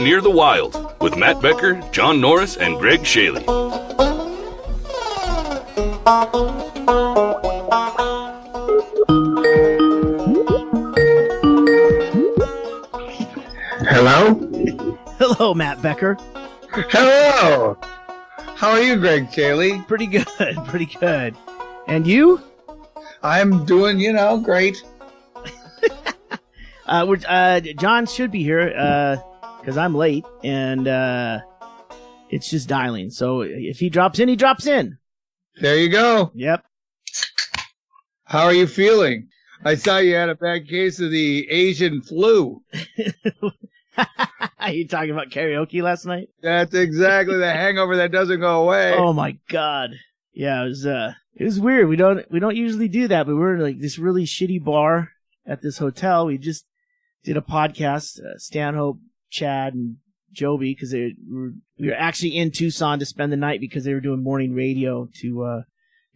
Near the Wild with Matt Becker, John Norris, and Ggreg Chaille. Hello? Hello, Matt Becker. Hello! How are you, Ggreg Chaille? Pretty good, pretty good. And you? I'm doing, great. John should be here, because I'm late, and it's just dialing. So if he drops in, he drops in. There you go. Yep. How are you feeling? I saw you had a bad case of the Asian flu. Are you talking about karaoke last night? That's exactly the hangover that doesn't go away. Oh my God. Yeah, it was weird. We don't usually do that, but we're in like this really shitty bar at this hotel. We just did a podcast, Stanhope, Chad, and Joby, because we were actually in Tucson to spend the night because they were doing morning radio to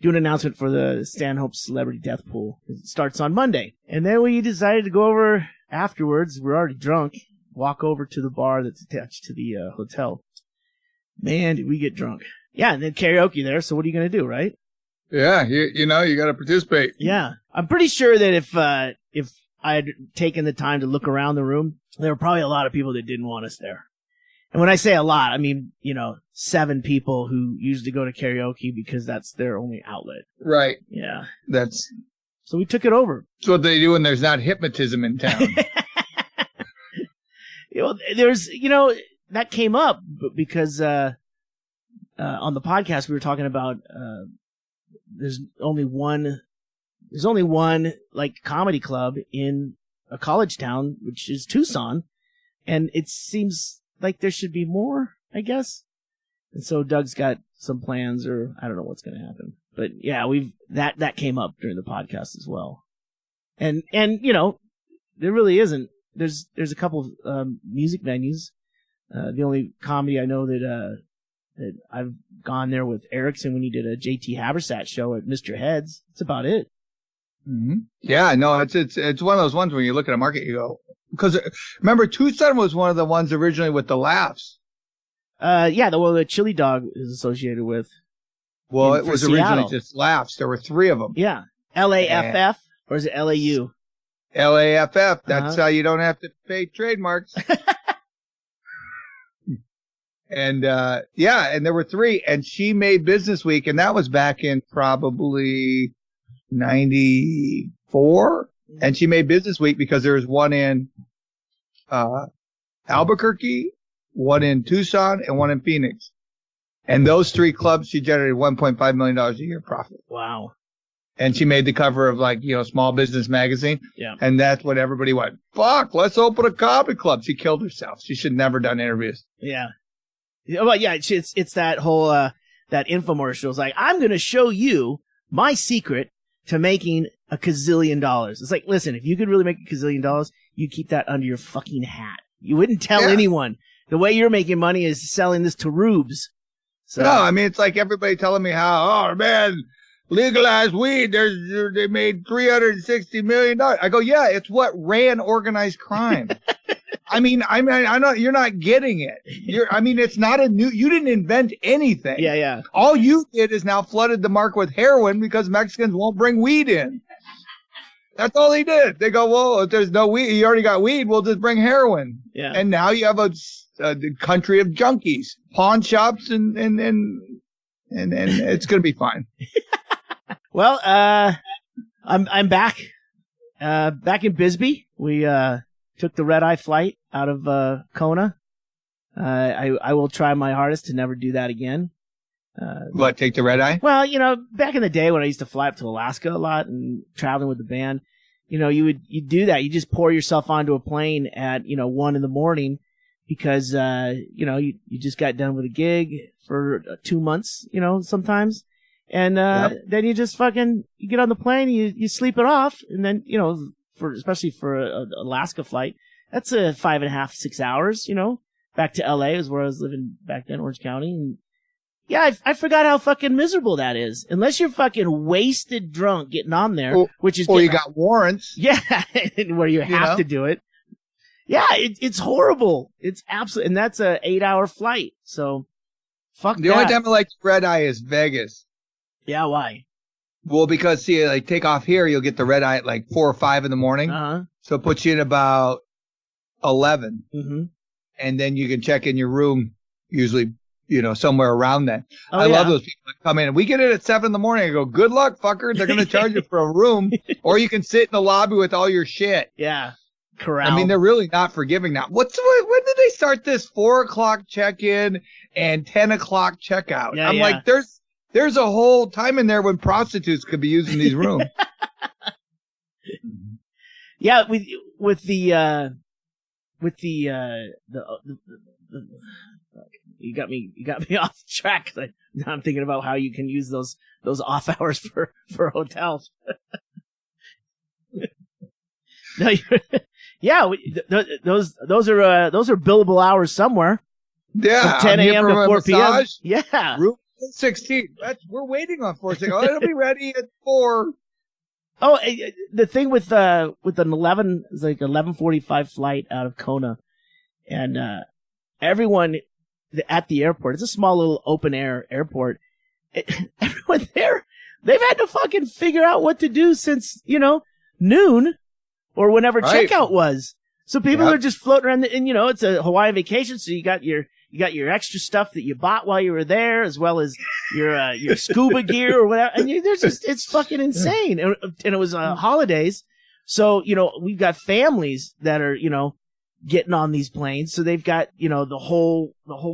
do an announcement for the Stanhope Celebrity Death Pool. It starts on Monday. And then we decided to go over afterwards. We're already drunk. Walk over to the bar that's attached to the hotel. Man, did we get drunk. Yeah, and then karaoke there, so what are you going to do, right? Yeah, you got to participate. Yeah. I'm pretty sure that if I had taken the time to look around the room, there were probably a lot of people that didn't want us there. And when I say a lot, I mean, 7 people who usually go to karaoke because that's their only outlet. Right. Yeah. So we took it over. That's what they do when there's not hypnotism in town. There's, that came up because on the podcast we were talking about there's only one like comedy club in a college town, which is Tucson, and it seems like there should be more, I guess. And so Doug's got some plans, or I don't know what's going to happen. But yeah, that came up during the podcast as well. And there really isn't. There's a couple of music venues. The only comedy I know that I've gone there with Erickson when he did a JT Habersat show at Mr. Head's. That's about it. Mm-hmm. Yeah, no, it's one of those ones when you look at a market, you go, because remember Tucson was one of the ones originally with the laughs. The Chili Dog is associated with. Well, it was originally Seattle. just laughs. There were 3 of them. Yeah, LAFF or is it LAU? LAFF. That's how you don't have to pay trademarks. And and there were 3, and she made Business Week, and that was back in probably 94. And she made Business Week because there was one in Albuquerque, one in Tucson, and one in Phoenix. And those 3 clubs, she generated $1.5 million a year profit. Wow. And she made the cover of Small Business Magazine. Yeah. And that's what everybody went, fuck, let's open a comedy club. She killed herself. She should have never done interviews. Yeah. Well, yeah, it's that whole, that infomercial. It's like, I'm going to show you my secret to making a gazillion dollars. It's like, listen, if you could really make a gazillion dollars, you keep that under your fucking hat. You wouldn't tell anyone. The way you're making money is selling this to rubes. So. No, I mean, it's like everybody telling me how, oh man, legalized weed, they made $360 million. I go, yeah, it's what ran organized crime. I mean, I know you're not getting it. It's not you didn't invent anything. Yeah. All you did is now flooded the market with heroin because Mexicans won't bring weed in. That's all they did. They go, well, if there's no weed, you already got weed, we'll just bring heroin. Yeah. And now you have a country of junkies, pawn shops, and it's gonna be fine. Well, I'm back in Bisbee. We took the red-eye flight out of Kona. I will try my hardest to never do that again. What, take the red-eye? Well, back in the day when I used to fly up to Alaska a lot and traveling with the band, you'd do that. You just pour yourself onto a plane at 1 a.m. because you just got done with a gig for 2 months, sometimes. And then you just you get on the plane, you sleep it off, and then especially for an Alaska flight, that's a 5.5, 6 hours. Back to LA is where I was living back then, Orange County, and yeah, I forgot how fucking miserable that is. Unless you're fucking wasted drunk getting on there, which is you got warrants. Yeah, where you have to do it. Yeah, it's horrible. It's absolute, and that's a 8-hour flight. So, fuck The that. only time I like red eye is Vegas. Yeah, why? Well, because see, like take off here, you'll get the red eye at like 4 or 5 in the morning. Uh-huh. So it puts you in about 11, Mm-hmm. and then you can check in your room usually, somewhere around that. Oh, I yeah. love those people that come in. And we get it at 7 in the morning. I go, good luck, fucker. They're going to charge you for a room, or you can sit in the lobby with all your shit. Yeah. Corral. I mean, they're really not forgiving now. When did they start this 4 o'clock check-in and 10 o'clock checkout? Yeah, I'm yeah. like, there's a whole time in there when prostitutes could be using these rooms. Yeah, with the you got me off track. Now I'm thinking about how you can use those off hours for hotels. No, yeah, those are billable hours somewhere. Yeah, From 10 I'm here a.m. for to my 4 p.m. massage. Yeah. Room 16. We're waiting on 416. Oh, it'll be ready at 4. Oh, the thing with an 11:45 flight out of Kona, and everyone at the airport. It's a small little open air airport. Everyone there, they've had to fucking figure out what to do since noon or whenever Right. checkout was. So people Yep. are just floating around, and it's a Hawaii vacation, so you got your extra stuff that you bought while you were there, as well as your scuba gear or whatever. And it's fucking insane. And it was holidays, so we've got families that are getting on these planes, so they've got the whole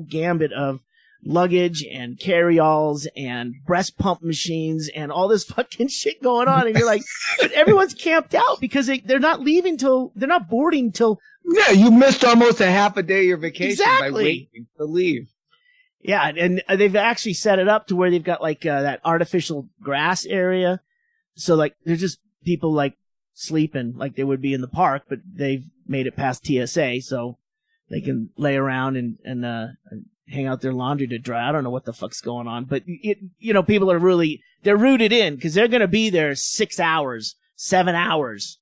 gambit of luggage and carry-alls and breast pump machines and all this fucking shit going on, and you're like, but everyone's camped out because they're not boarding till. Yeah, you missed almost a half a day of your vacation by Exactly. waiting to leave. Yeah, and they've actually set it up to where they've got like that artificial grass area, so like there's just people like sleeping like they would be in the park, but they've made it past TSA, so they can lay around and hang out their laundry to dry. I don't know what the fuck's going on, but people are they're rooted in because they're going to be there 6 hours, 7 hours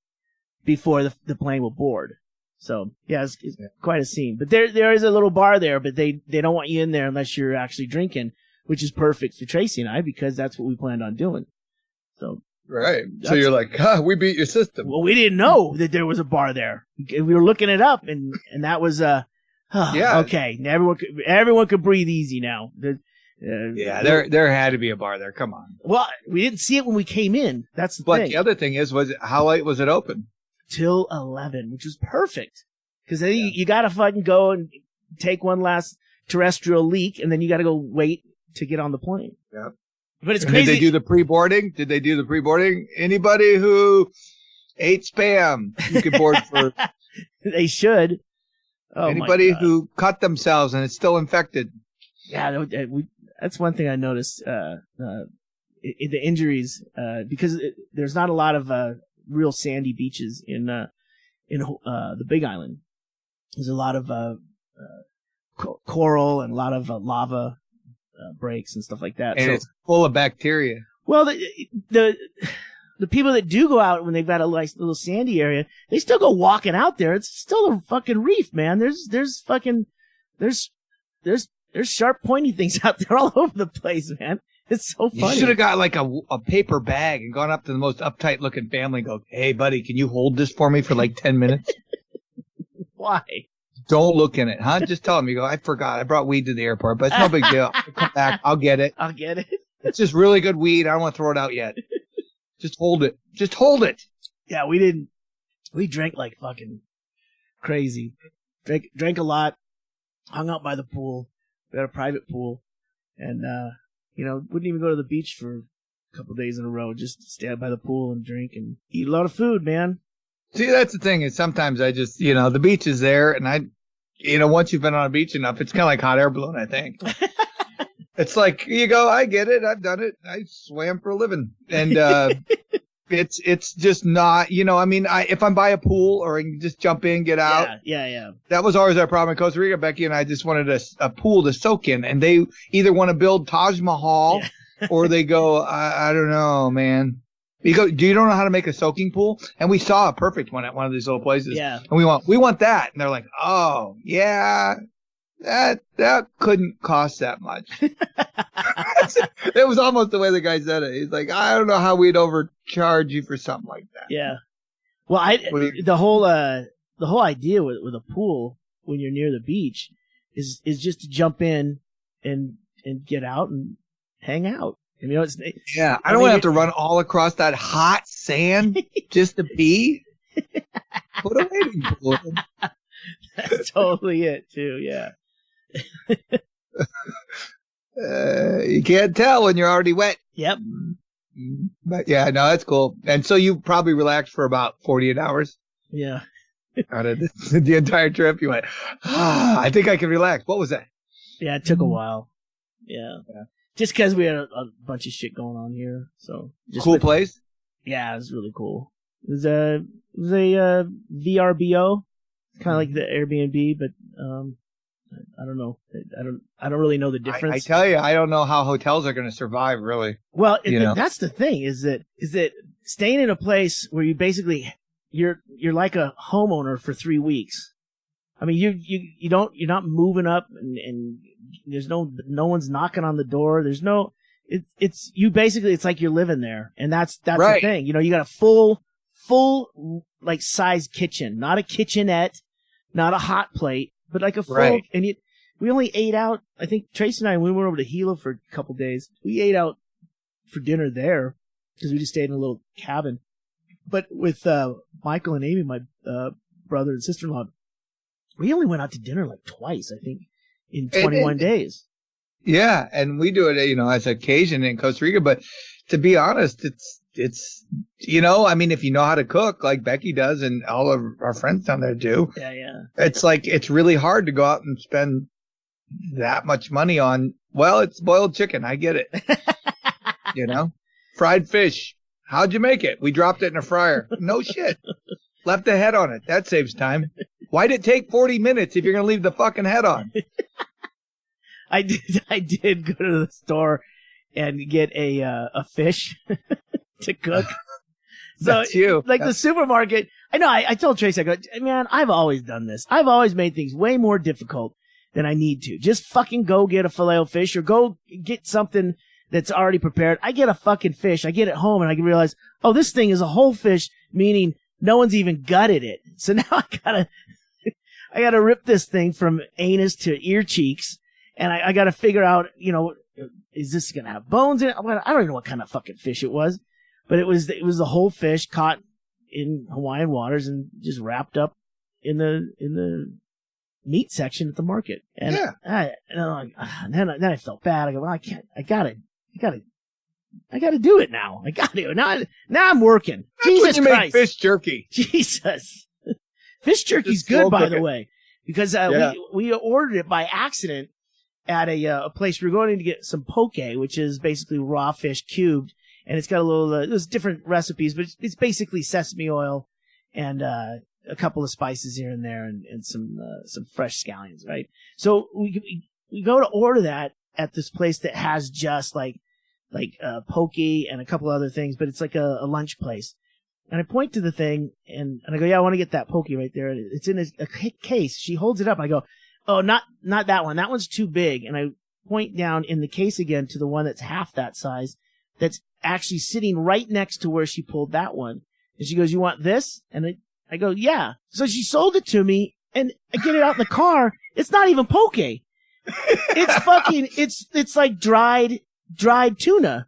before the plane will board. So yeah, it's quite a scene. But there is a little bar there, but they don't want you in there unless you're actually drinking, which is perfect for Tracy and I because that's what we planned on doing. So Right. So you're like, we beat your system. well, we didn't know that there was a bar there. We were looking it up, and that was Yeah. okay. Everyone could breathe easy now. Yeah, there had to be a bar there. Come on. Well, we didn't see it when we came in. That's the But thing. the other thing is, how late was it open? Till 11, which was perfect. Because then you got to fucking go and take one last terrestrial leak, and then you got to go wait to get on the plane. Yep. But it's And crazy. Did they do the pre-boarding? Anybody who ate spam, you can board for. They should. Oh, Anybody my God. who cut themselves and it's still infected. Yeah, that's one thing I noticed. The injuries, because there's not a lot of real sandy beaches in the Big Island. There's a lot of coral and a lot of lava breaks and stuff like that. And so, it's full of bacteria. well, the people that do go out when they've got a nice little sandy area, they still go walking out there. It's still a fucking reef, man. There's sharp, pointy things out there all over the place, man. It's so You funny. should have got like a paper bag and gone up to the most uptight looking family and go, hey, buddy, can you hold this for me for like 10 minutes? Why? Don't look in it, huh? Just tell them, you go, I forgot. I brought weed to the airport, but it's no big deal. I'll come back. I'll get it. I'll get it. It's just really good weed. I don't want to throw it out yet. Just hold it. Just hold it. Yeah, we didn't. We drank like fucking crazy. Drank a lot. Hung out by the pool. We had a private pool, and wouldn't even go to the beach for a couple days in a row. Just stay out by the pool and drink and eat a lot of food, man. See, that's the thing is sometimes I just, the beach is there and once you've been on a beach enough, it's kind of like hot air balloon, I think. It's like, you go, I get it. I've done it. I swam for a living. And, it's just not, if I'm by a pool or I can just jump in, get out. Yeah. That was always our problem in Costa Rica. Becky and I just wanted a pool to soak in, and they either want to build Taj Mahal or they go, I don't know, man. Do you don't know how to make a soaking pool? And we saw a perfect one at one of these little places. Yeah. And we want that. And they're like, oh yeah, that couldn't cost that much. It was almost the way the guy said it. He's like, I don't know how we'd overcharge you for something like that. Yeah. Well, the whole idea with a pool when you're near the beach is just to jump in and get out and hang out. I mean, I don't want to have to run all across that hot sand just to pee. Put a wading pool. That's totally it, too. Yeah. You can't tell when you're already wet. Yep. But yeah, no, that's cool. And so you probably relaxed for about 48 hours. Yeah. Out of the entire trip, you went, I think I can relax. What was that? Yeah, it took a while. Yeah. Just because we had a bunch of shit going on here. So cool place? Yeah, it was really cool. It was a VRBO. Kind of like the Airbnb, but I don't know. I don't really know the difference. I tell you, I don't know how hotels are going to survive, really. Well, that's the thing is that staying in a place where you basically you're like a homeowner for 3 weeks. I mean, you're not moving up and there's no one's knocking on the door. There's no it's you basically it's like you're living there, and that's right. The thing. You know, you got a full like size kitchen, not a kitchenette, not a hot plate, but like a full. Right. And we only ate out. I think Tracy and I, we went over to Gila for a couple days. We ate out for dinner there because we just stayed in a little cabin. But with Michael and Amy, my brother and sister-in-law, we only went out to dinner like twice, I think, in 21 days. Yeah, and we do it, as an occasion in Costa Rica. But to be honest, it's I mean, if you know how to cook like Becky does and all of our friends down there do, it's like it's really hard to go out and spend that much money on. Well, it's boiled chicken. I get it. Fried fish. How'd you make it? We dropped it in a fryer. No shit. Left the head on it. That saves time. Why'd it take 40 minutes if you're going to leave the fucking head on? I did go to the store and get a fish to cook. So that's you. Like the supermarket. I know. I told Tracy, I go, man, I've always done this. I've always made things way more difficult than I need to. Just fucking go get a Filet-O-Fish or go get something that's already prepared. I get a fucking fish. I get it home and I can realize, oh, this thing is a whole fish, meaning no one's even gutted it. So now I gotta rip this thing from anus to ear cheeks, and I gotta figure out, is this gonna have bones in it? I don't even know what kind of fucking fish it was, but it was the whole fish caught in Hawaiian waters and just wrapped up in the meat section at the market. And then I felt bad. I go, well, I can't. I gotta do it now. I gotta do it now. Now I'm working. That's Jesus when you Christ. make fish jerky. Jesus. Fish jerky's good, by the way, because we ordered it by accident at a place. We were going in to get some poke, which is basically raw fish cubed, and it's got a little. There's different recipes, but it's basically sesame oil and a couple of spices here and there, and some fresh scallions, right? So we go to order that at this place that has just like poke and a couple other things, but it's like a lunch place. And I point to the thing and I go, yeah, I want to get that poke right there. And it's in a case. She holds it up. I go, oh, not that one. That one's too big. And I point down in the case again to the one that's half that size, that's actually sitting right next to where she pulled that one. And she goes, you want this? And I go, yeah. So she sold it to me, and I get it out in the car. It's not even poke. It's fucking, it's like dried tuna.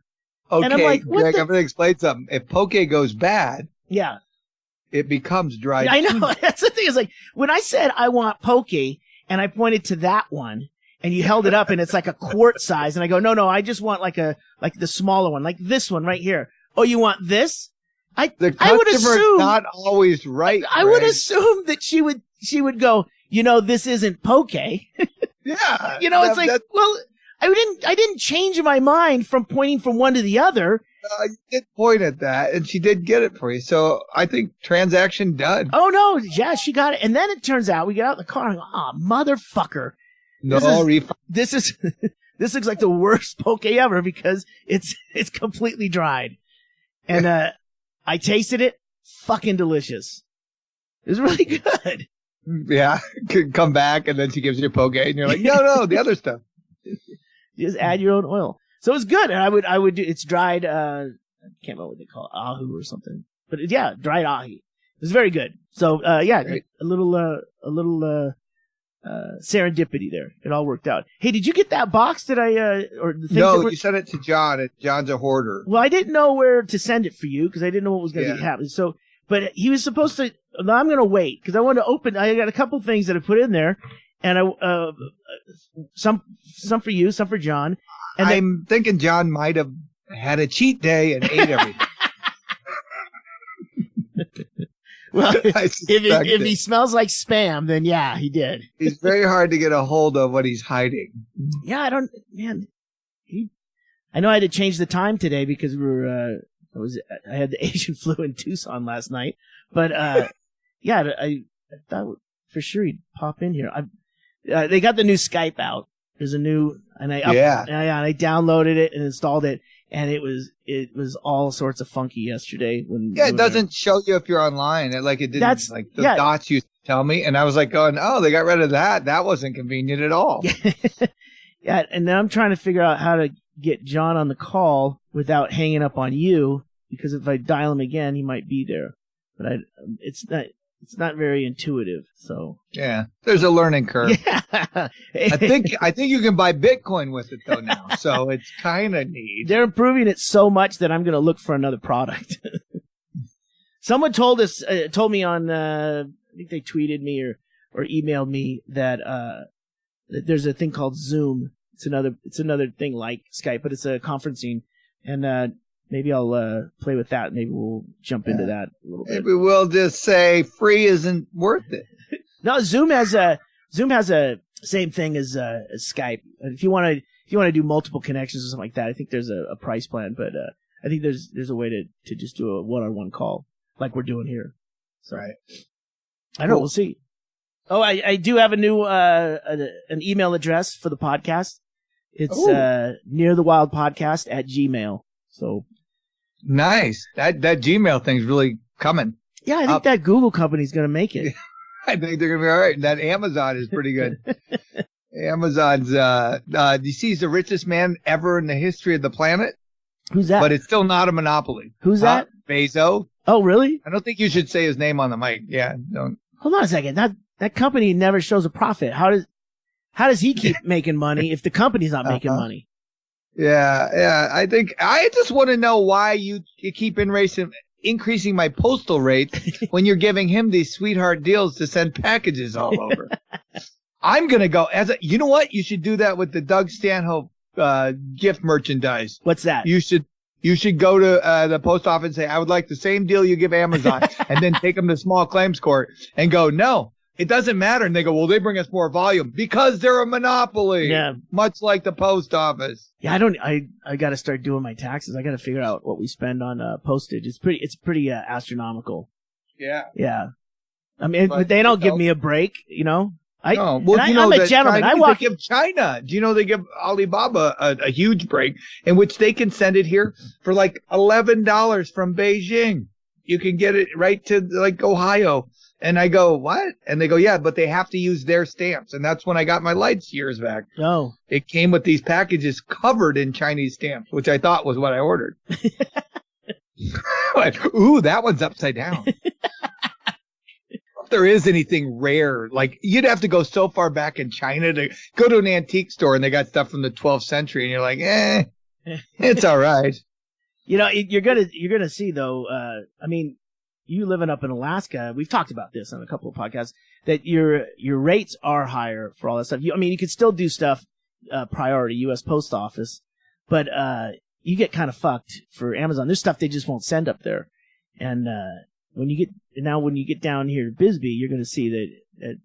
Okay, and I'm like, Ggreg, I'm going to explain something. If poke goes bad, it becomes dried I know. tuna. That's the thing. Is like, when I said I want poke, and I pointed to that one, and you held it up, and it's like a quart size, and I go, no, I just want like the smaller one, like this one right here. Oh, you want this? The I would customer's assume not always right. I would assume that she would go, this isn't poke. Yeah. It's like, well, I didn't change my mind from pointing from one to the other. You did point at that, and she did get it for you. So I think transaction done. Oh, no. Yeah, she got it. And then it turns out we get out in the car and I go, motherfucker. No refund. This looks like the worst poke ever because it's completely dried. And I tasted it. Fucking delicious. It was really good. Yeah. Could come back and then she gives you a poke and you're like, no, the other stuff. You just add your own oil. So it's good. And I would do, it's dried, I can't remember what they call it, ahu or something. But yeah, dried ahi. It was very good. So, yeah, Great. a little serendipity there. It all worked out. Hey, did you get that box that or the things No, that were... you sent it to John, and John's a hoarder. Well, I didn't know where to send it for you because I didn't know what was going to be happening. So, but he was supposed to, no, I'm going to wait because I want to open, I got a couple things that I put in there and some for you, some for John. And I'm thinking John might have had a cheat day and ate everything. Well, if he smells like spam, then yeah, he did. He's very hard to get a hold of what he's hiding. Yeah, I know I had to change the time today because I had the Asian flu in Tucson last night. But, yeah, I thought for sure he'd pop in here. They got the new Skype out. There's a new, and I downloaded it and installed it. And it was all sorts of funky yesterday. It doesn't show you if you're online. It didn't. Dots used to tell me, and I was like going, "Oh, they got rid of that. That wasn't convenient at all." Yeah, and now I'm trying to figure out how to get John on the call without hanging up on you, because if I dial him again, he might be there. But it's not very intuitive. So yeah, there's a learning curve. Yeah. I think you can buy Bitcoin with it though now, so it's kind of neat. They're improving it so much that I'm going to look for another product. Someone told me on, I think they tweeted me or emailed me that there's a thing called Zoom. It's another thing like Skype, but it's a conferencing, and maybe I'll play with that. Maybe we'll jump into that a little bit. Maybe we'll just say free isn't worth it. No, Zoom has a same thing as Skype. If you want to do multiple connections or something like that, I think there's a price plan. But I think there's a way to just do a one-on-one call like we're doing here. So right. I don't know. We'll see. Oh, I do have a new an email address for the podcast. It's nearthewildpodcast@gmail. So nice. That Gmail thing's really coming. Yeah, I think that Google company's going to make it. I think they're going to be all right. And that Amazon is pretty good. Amazon's, do you see he's the richest man ever in the history of the planet? Who's that? But it's still not a monopoly. Who's that? Bezos. Oh, really? I don't think you should say his name on the mic. Yeah, don't. Hold on a second. That company never shows a profit. How does he keep making money if the company's not making money? Yeah. I just want to know why you keep increasing my postal rate when you're giving him these sweetheart deals to send packages all over. I'm going to go you know what? You should do that with the Doug Stanhope, gift merchandise. What's that? You should go to, the post office and say, I would like the same deal you give Amazon, and then take them to small claims court and go, no, it doesn't matter. And they go, well, they bring us more volume because they're a monopoly. Yeah. Much like the post office. Yeah, I got to start doing my taxes. I got to figure out what we spend on postage. It's pretty astronomical. Yeah. Yeah. I mean, but they don't give me a break, you know? No. Well, I'm a gentleman. They give China. Do you know they give Alibaba a huge break in which they can send it here for like $11 from Beijing? You can get it right to like Ohio. And I go, what? And they go, yeah, but they have to use their stamps. And that's when I got my lights years back. Oh. It came with these packages covered in Chinese stamps, which I thought was what I ordered. Ooh, that one's upside down. If there is anything rare, like you'd have to go so far back in China to go to an antique store and they got stuff from the 12th century and you're like, it's all right. You know, you're gonna see though, I mean, you living up in Alaska, we've talked about this on a couple of podcasts, that your rates are higher for all that stuff. You could still do stuff, priority U.S. Post Office, but, you get kind of fucked for Amazon. There's stuff they just won't send up there. And, when you get down here to Bisbee, you're going to see that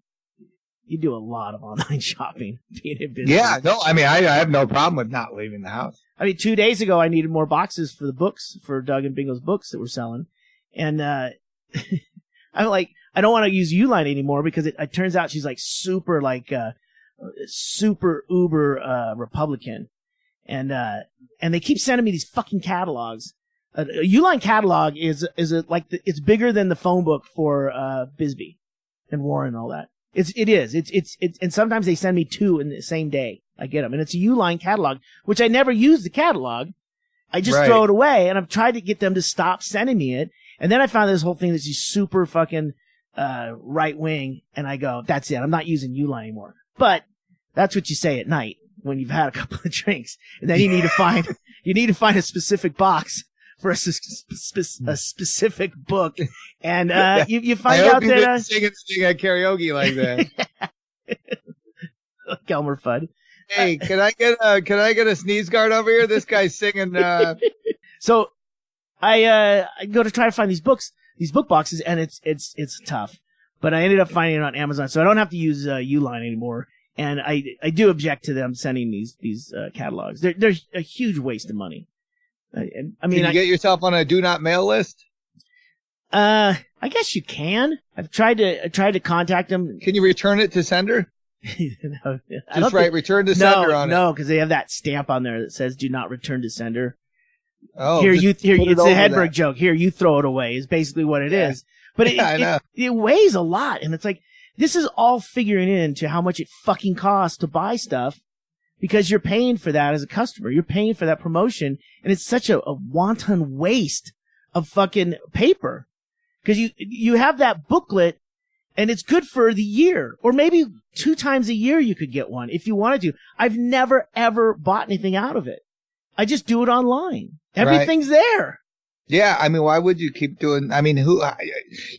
you do a lot of online shopping being in Bisbee. Yeah, no, I mean, I have no problem with not leaving the house. I mean, 2 days ago, I needed more boxes for the books, for Doug and Bingo's books that we're selling. And, I'm like, I don't want to use Uline anymore because it turns out she's like super uber, Republican. And they keep sending me these fucking catalogs a Uline catalog is it's bigger than the phone book for Bisbee and Warren and all that. It is. And sometimes they send me 2 in the same day. I get them, and it's a Uline catalog, which I never use the catalog. I just throw it away, and I've tried to get them to stop sending me it. And then I found this whole thing that's just super fucking right wing, and I go, that's it. I'm not using Uline anymore. But that's what you say at night when you've had a couple of drinks, and then you need to find a specific box for a specific book, and you find out that sing at karaoke like that. Elmer Fudd. Hey, can I get a sneeze guard over here? This guy's singing. So I go to try to find these book boxes, and it's tough. But I ended up finding it on Amazon, so I don't have to use Uline anymore. And I do object to them sending these catalogs. They're a huge waste of money. I mean, can you get yourself on a do not mail list? I guess you can. I tried to contact them. Can you return it to sender? No, just write return to sender on it. No, because they have that stamp on there that says "Do not return to sender." Oh, it's a Hedberg joke. Here, you throw it away. Is basically what it is. But it weighs a lot, and it's like this is all figuring into how much it fucking costs to buy stuff, because you're paying for that as a customer. You're paying for that promotion, and it's such a wanton waste of fucking paper, because you have that booklet. And it's good for the year, or maybe 2 times a year you could get one if you wanted to. I've never, ever bought anything out of it. I just do it online. Everything's there. Yeah. I mean, why would you keep doing, I mean,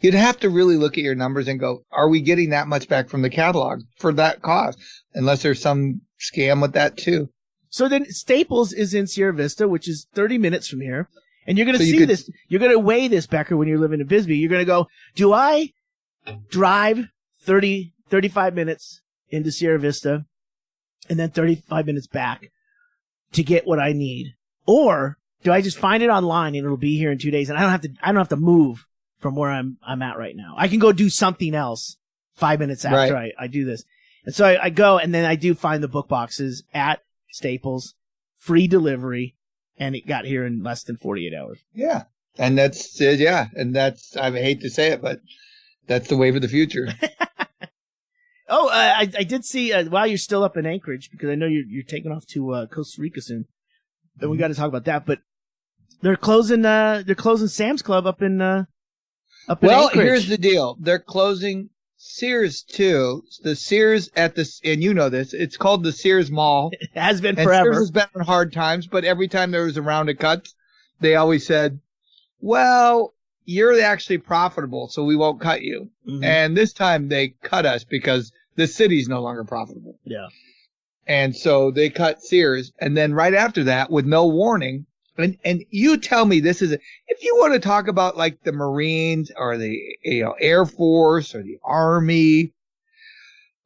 you'd have to really look at your numbers and go, are we getting that much back from the catalog for that cost? Unless there's some scam with that too. So then Staples is in Sierra Vista, which is 30 minutes from here. And you're going to see this. You're going to weigh this, Becker, when you're living in Bisbee. You're going to go, do I drive 35 minutes into Sierra Vista and then 35 minutes back to get what I need? Or do I just find it online and it'll be here in 2 days, and I don't have to move from where I'm at right now? I can go do something else 5 minutes after I do this. And so I go, and then I do find the book boxes at Staples, free delivery, and it got here in less than 48 hours. Yeah. And that's I hate to say it, but that's the wave of the future. I did see, while you're still up in Anchorage, because I know you're taking off to Costa Rica soon, then we got to talk about that, but they're closing Sam's Club up in Anchorage. Well, here's the deal. They're closing Sears too. The Sears and you know this, it's called the Sears Mall. It has been forever. Sears has been in hard times, but every time there was a round of cuts, they always said, well, you're actually profitable, so we won't cut you. Mm-hmm. And this time they cut us because the city's no longer profitable. Yeah. And so they cut Sears. And then right after that, with no warning, and you tell me this is, if you want to talk about like the Marines or the Air Force or the Army,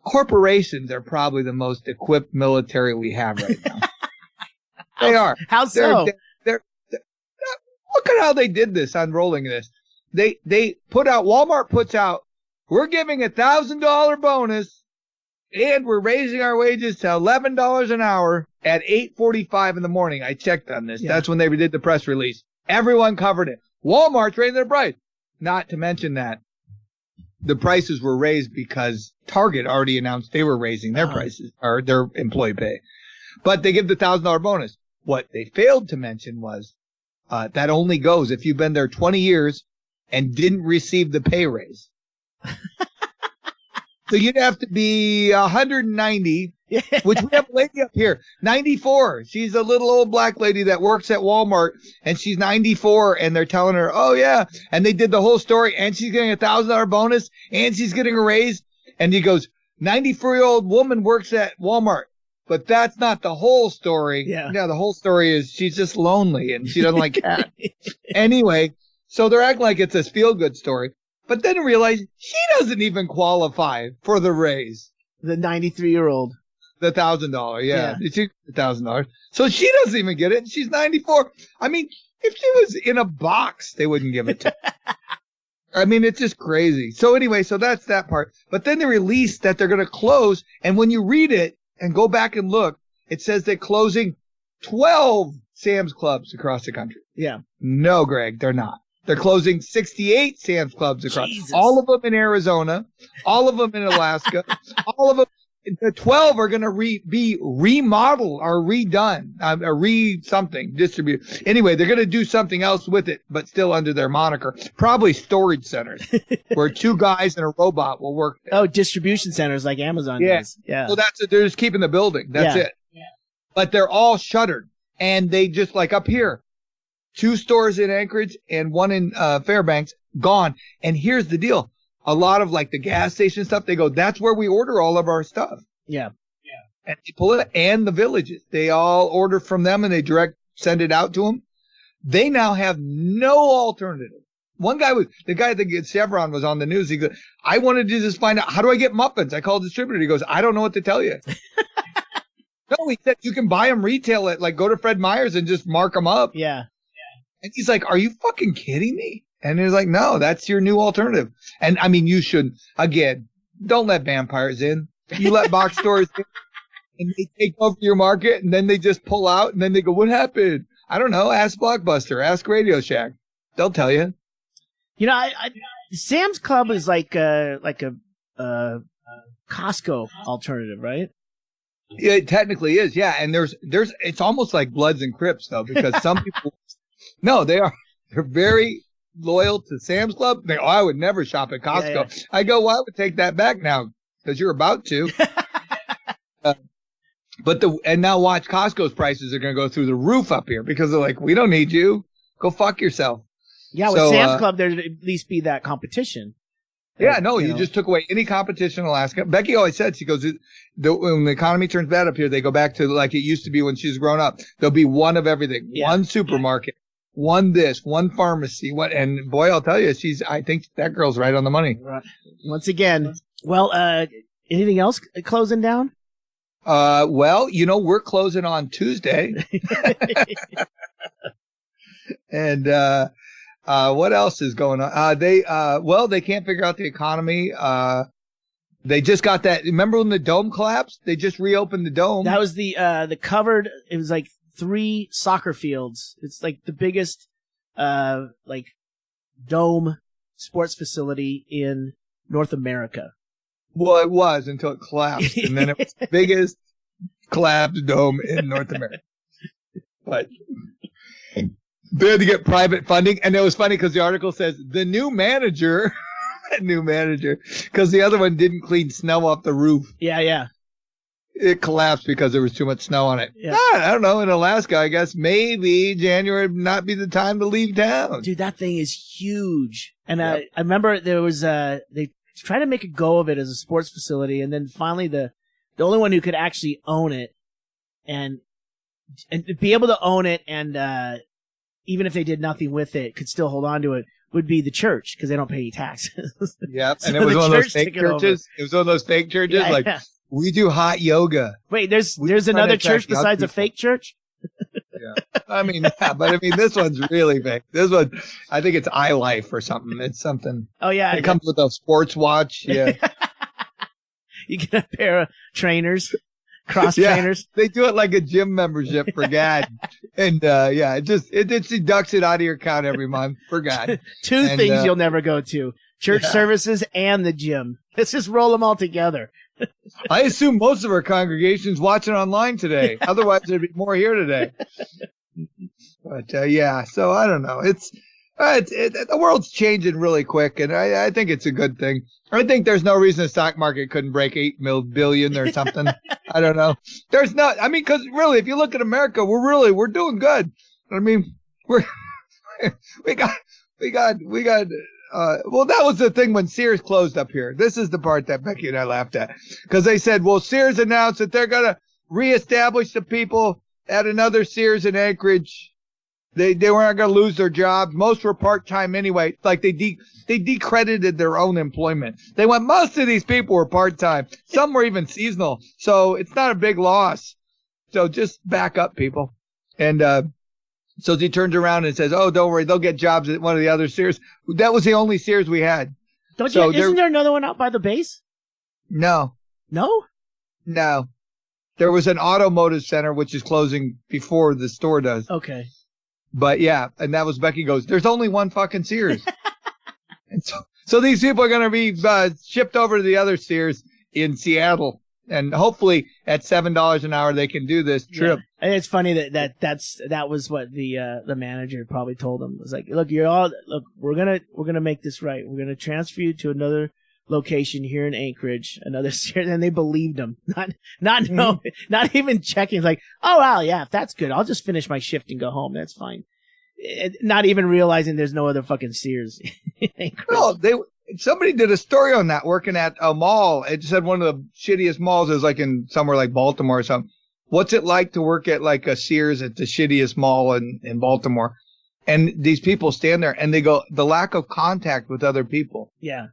corporations are probably the most equipped military we have right now. They are. How so? Look at how they did this, unrolling this. They put out, Walmart puts out, we're giving $1,000 bonus and we're raising our wages to $11 an hour at 8:45 in the morning. I checked on this. Yeah. That's when they did the press release. Everyone covered it. Walmart's raising their price. Not to mention that the prices were raised because Target already announced they were raising their prices, or their employee pay. But they give the $1,000 bonus. What they failed to mention was, that only goes if you've been there 20 years and didn't receive the pay raise. So you'd have to be 190, which we have a lady up here, 94. She's a little old black lady that works at Walmart, and she's 94, and they're telling her, oh yeah. And they did the whole story, and she's getting $1,000 bonus, and she's getting a raise. And he goes, 94-year-old woman works at Walmart. But that's not the whole story. Yeah. The whole story is she's just lonely and she doesn't like cats. Anyway, so they're acting like it's a feel-good story. But then realize she doesn't even qualify for the raise. The 93-year-old. The $1,000, yeah. It's $1,000. So she doesn't even get it. And she's 94. I mean, if she was in a box, they wouldn't give it to her. I mean, it's just crazy. So anyway, so that's that part. But then they released that they're going to close. And when you read it, and go back and look, it says they're closing 12 Sam's Clubs across the country. Yeah. No, Greg, they're not. They're closing 68 Sam's Clubs across. Jesus. All of them in Arizona, all of them in Alaska, all of them. The 12 are going to be remodeled or redone, something, distributed. Anyway, they're going to do something else with it, but still under their moniker. Probably storage centers where 2 guys and a robot will work there. Oh, distribution centers like Amazon does. Yeah. Well, that's it. They're just keeping the building. That's it. Yeah. But they're all shuttered. And they just like up here, 2 stores in Anchorage and 1 in Fairbanks gone. And here's the deal. A lot of like the gas station stuff, they go, that's where we order all of our stuff. Yeah. And they pull it, and the villages, they all order from them and they send it out to them. They now have no alternative. One guy the guy that gets Chevron was on the news. He goes, I wanted to just find out, how do I get muffins? I called the distributor. He goes, I don't know what to tell you. No, he said, you can buy them retail at, like, go to Fred Meyer's and just mark them up. Yeah. And he's like, are you fucking kidding me? And he's like, no, that's your new alternative. And I mean, you should, again, don't let vampires in. You let box stores in and they take over your market and then they just pull out and then they go, what happened? I don't know. Ask Blockbuster, ask Radio Shack. They'll tell you. You know, Sam's Club is like a Costco alternative, right? Yeah, it technically is. Yeah. And it's almost like Bloods and Crips though, because some people, no, they're very loyal to Sam's Club. I would never shop at Costco. Yeah. I go, well, I would take that back now because you're about to. And now watch, Costco's prices are going to go through the roof up here because they're like, we don't need you. Go fuck yourself. Yeah, with Sam's Club, there'd at least be that competition. Yeah, no, you just took away any competition in Alaska. Becky always said, she goes, when the economy turns bad up here, they go back to like it used to be when she was growing up. There'll be one of everything, one supermarket. One this, one pharmacy, and boy, I'll tell you, I think that girl's right on the money. Right. Once again, well, anything else closing down? Well, we're closing on Tuesday. And, what else is going on? They can't figure out the economy. They just got that. Remember when the dome collapsed? They just reopened the dome. That was the covered, it was like 3 soccer fields. It's like the biggest, dome sports facility in North America. Well, it was until it collapsed, and then it was the biggest collapsed dome in North America. But they had to get private funding, and it was funny because the article says the new manager, because the other one didn't clean snow off the roof. Yeah. It collapsed because there was too much snow on it. Yeah. I don't know. In Alaska, I guess maybe January would not be the time to leave town. Dude, that thing is huge. And I remember there was they tried to make a go of it as a sports facility, and then finally the only one who could actually own it and be able to own it and even if they did nothing with it, could still hold on to it, would be the church because they don't pay any taxes. Yep, so and it was one of those fake churches. It was one of those fake churches, we do hot yoga. Wait, there's another church besides a fake church? Yeah. But this one's really fake. This one, I think it's iLife or something. It's something. Oh, yeah. It comes with a sports watch. Yeah. You get a pair of trainers, cross trainers. They do it like a gym membership for God. And, it deducts it out of your account every month for God. Two things you'll never go to. Church services and the gym. Let's just roll them all together. I assume most of our congregation's watching online today. Otherwise, there'd be more here today. But so I don't know. The world's changing really quick, and I think it's a good thing. I think there's no reason the stock market couldn't break 8 billion or something. I don't know. There's not. I mean, because really, if you look at America, we're doing good. I mean, we got. Well, that was the thing when Sears closed up here. This is the part that Becky and I laughed at. Because they said, well, Sears announced that they're going to reestablish the people at another Sears in Anchorage. They weren't going to lose their jobs. Most were part-time anyway. Like they decredited their own employment. They went, most of these people were part-time. Some were even seasonal. So it's not a big loss. So just back up, people. And, so he turns around and says, oh, don't worry, they'll get jobs at one of the other Sears. That was the only Sears we had. Isn't there another one out by the base? No. No? No. There was an automotive center, which is closing before the store does. Okay. But yeah, and that was Becky goes, there's only one fucking Sears. And so these people are going to be shipped over to the other Sears in Seattle. And hopefully at $7 an hour, they can do this trip. Yeah. And it's funny that was what the manager probably told them. It was like, look, we're going to make this right. We're going to transfer you to another location here in Anchorage, another Sears. And they believed him. Not even checking. It's like, oh, wow, yeah, if that's good, I'll just finish my shift and go home. That's fine. Not even realizing there's no other fucking Sears. No, somebody did a story on that working at a mall. It said one of the shittiest malls is like in somewhere like Baltimore or something. What's it like to work at like a Sears at the shittiest mall in Baltimore? And these people stand there and they go, the lack of contact with other people. Yeah.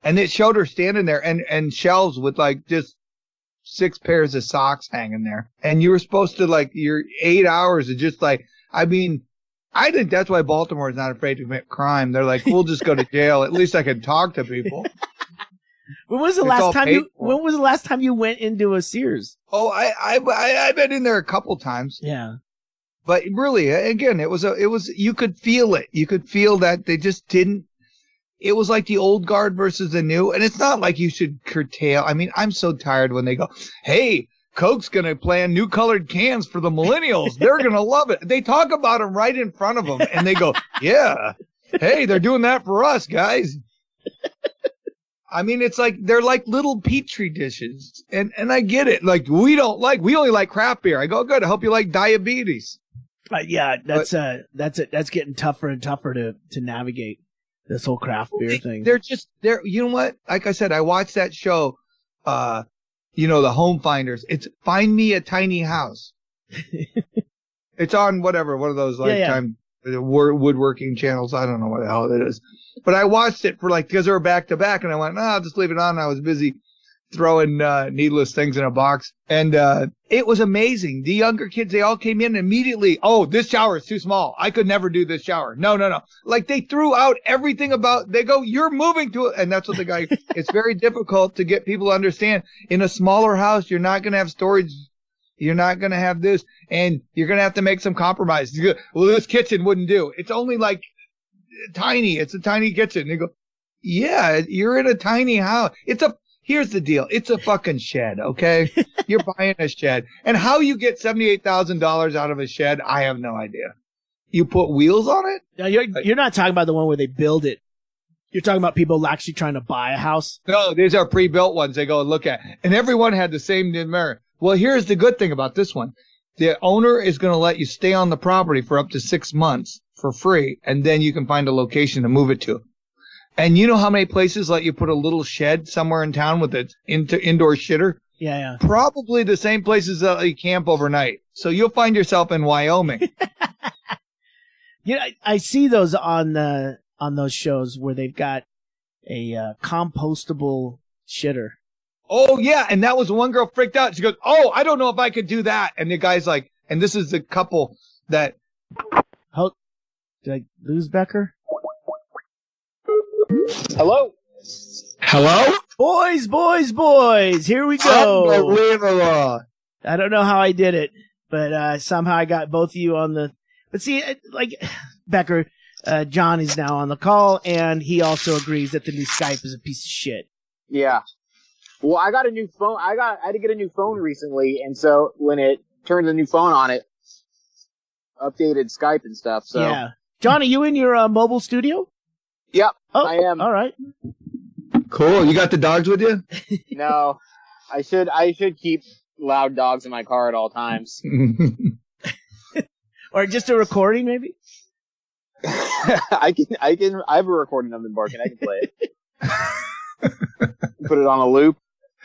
And it showed her standing there and shelves with like just 6 pairs of socks hanging there. And you were supposed to like your 8 hours of just like, I mean, I think that's why Baltimore is not afraid to commit crime. They're like, we'll just go to jail. At least I can talk to people. When was the last time you went into a Sears? Oh, I've been in there a couple times. Yeah. But really, again, it was you could feel it. You could feel that they just didn't. It was like the old guard versus the new. And it's not like you should curtail. I mean, I'm so tired when they go, hey, Coke's going to plan new colored cans for the millennials. They're going to love it. They talk about them right in front of them. And they go, yeah, hey, they're doing that for us, guys. I mean, it's like they're like little petri dishes. And I get it. Like, we only like craft beer. I go, good. I hope you like diabetes. Yeah, that's getting tougher and tougher to navigate this whole craft beer thing. They're you know what? Like I said, I watched that show, the Home Finders. It's Find Me a Tiny House. It's on one of those lifetime woodworking channels. I don't know what the hell it is. But I watched it because they were back to back, and I went, I'll just leave it on. I was busy throwing needless things in a box. And it was amazing. The younger kids, they all came in immediately. Oh, this shower is too small. I could never do this shower. No. Like they threw out everything they go, you're moving to it. And that's what it's very difficult to get people to understand. In a smaller house, you're not going to have storage. You're not going to have this. And you're going to have to make some compromises. Well, this kitchen wouldn't do. It's only like tiny. It's a tiny kitchen. They go, yeah, you're in a tiny house. Here's the deal. It's a fucking shed, okay? You're buying a shed. And how you get $78,000 out of a shed, I have no idea. You put wheels on it? No, you're not talking about the one where they build it. You're talking about people actually trying to buy a house? No, these are pre-built ones they go and look at. And everyone had the same mirror. Well, here's the good thing about this one. The owner is going to let you stay on the property for up to 6 months for free, and then you can find a location to move it to. And you know how many places let you put a little shed somewhere in town with an indoor shitter? Yeah. Probably the same places that you camp overnight. So you'll find yourself in Wyoming. I see those on those shows where they've got a compostable shitter. Oh, yeah. And that was one girl freaked out. She goes, oh, I don't know if I could do that. And the guy's like, and this is the couple that. Oh, did I lose Becker? Hello? Boys, here we go. Unbelievable. I don't know how I did it, but somehow I got both of you on the. But see, like Becker, John is now on the call, and he also agrees that the new Skype is a piece of shit. Yeah. Well, I got a new phone. I had to get a new phone recently, and so when it turned the new phone on, it updated Skype and stuff. So yeah. John, are you in your mobile studio? Yep, oh, I am. All right. Cool. You got the dogs with you? No, I should keep loud dogs in my car at all times. Or just a recording, maybe? I have a recording of them barking. I can play it. Put it on a loop.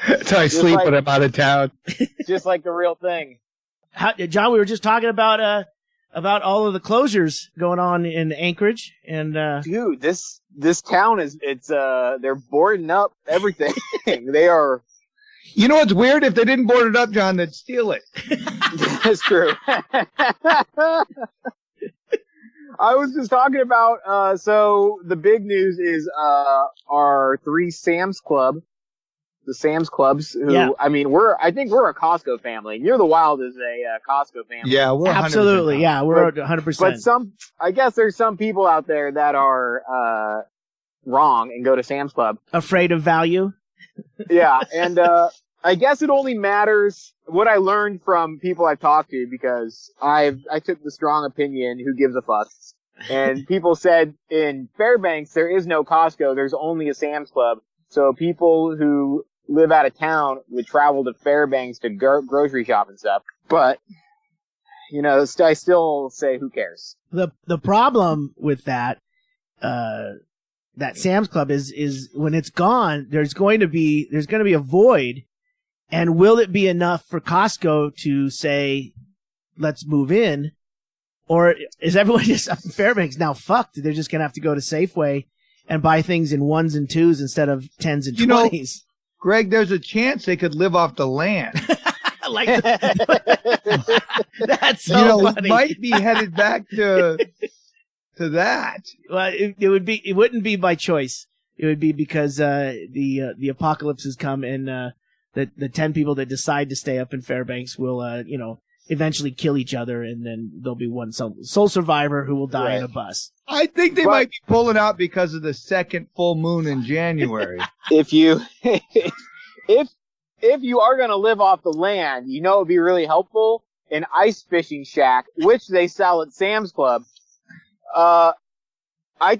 That's how I sleep when I'm out of town. Just like the real thing. John, we were just talking about all of the closures going on in Anchorage, and dude, this town they're boarding up everything. They are. You know what's weird? If they didn't board it up, John, they'd steal it. That's true. I was just talking about, so the big news is, our 3 Sam's Club the Sam's Clubs. Who, Yeah. I mean, I think we're a Costco family. Near the Wild is a Costco family. Yeah, we're 100% Absolutely. Costco. Yeah, we're 100%. But I guess there's some people out there that are wrong and go to Sam's Club. Afraid of value? Yeah, and I guess it only matters what I learned from people I've talked to, because I took the strong opinion, who gives a fuck. And people said in Fairbanks there is no Costco, there's only a Sam's Club. So people who live out of town would travel to Fairbanks to grocery shop and stuff. But, you know, I still say, who cares? The problem with that Sam's Club is when it's gone, there's going to be a void. And will it be enough for Costco to say, let's move in? Or is everyone just up in Fairbanks now fucked? They're just going to have to go to Safeway and buy things in 1s and 2s instead of 10s and 20s. Greg, there's a chance they could live off the land. Like that's so funny. Might be headed back to that. Well, it wouldn't be by choice. It would be because the apocalypse has come, and the 10 people that decide to stay up in Fairbanks will eventually kill each other, and then there'll be one sole survivor who will die in a bus. I think they might be pulling out because of the second full moon in January. If you are going to live off the land, you know, it'd be really helpful, an ice fishing shack, which they sell at Sam's Club. I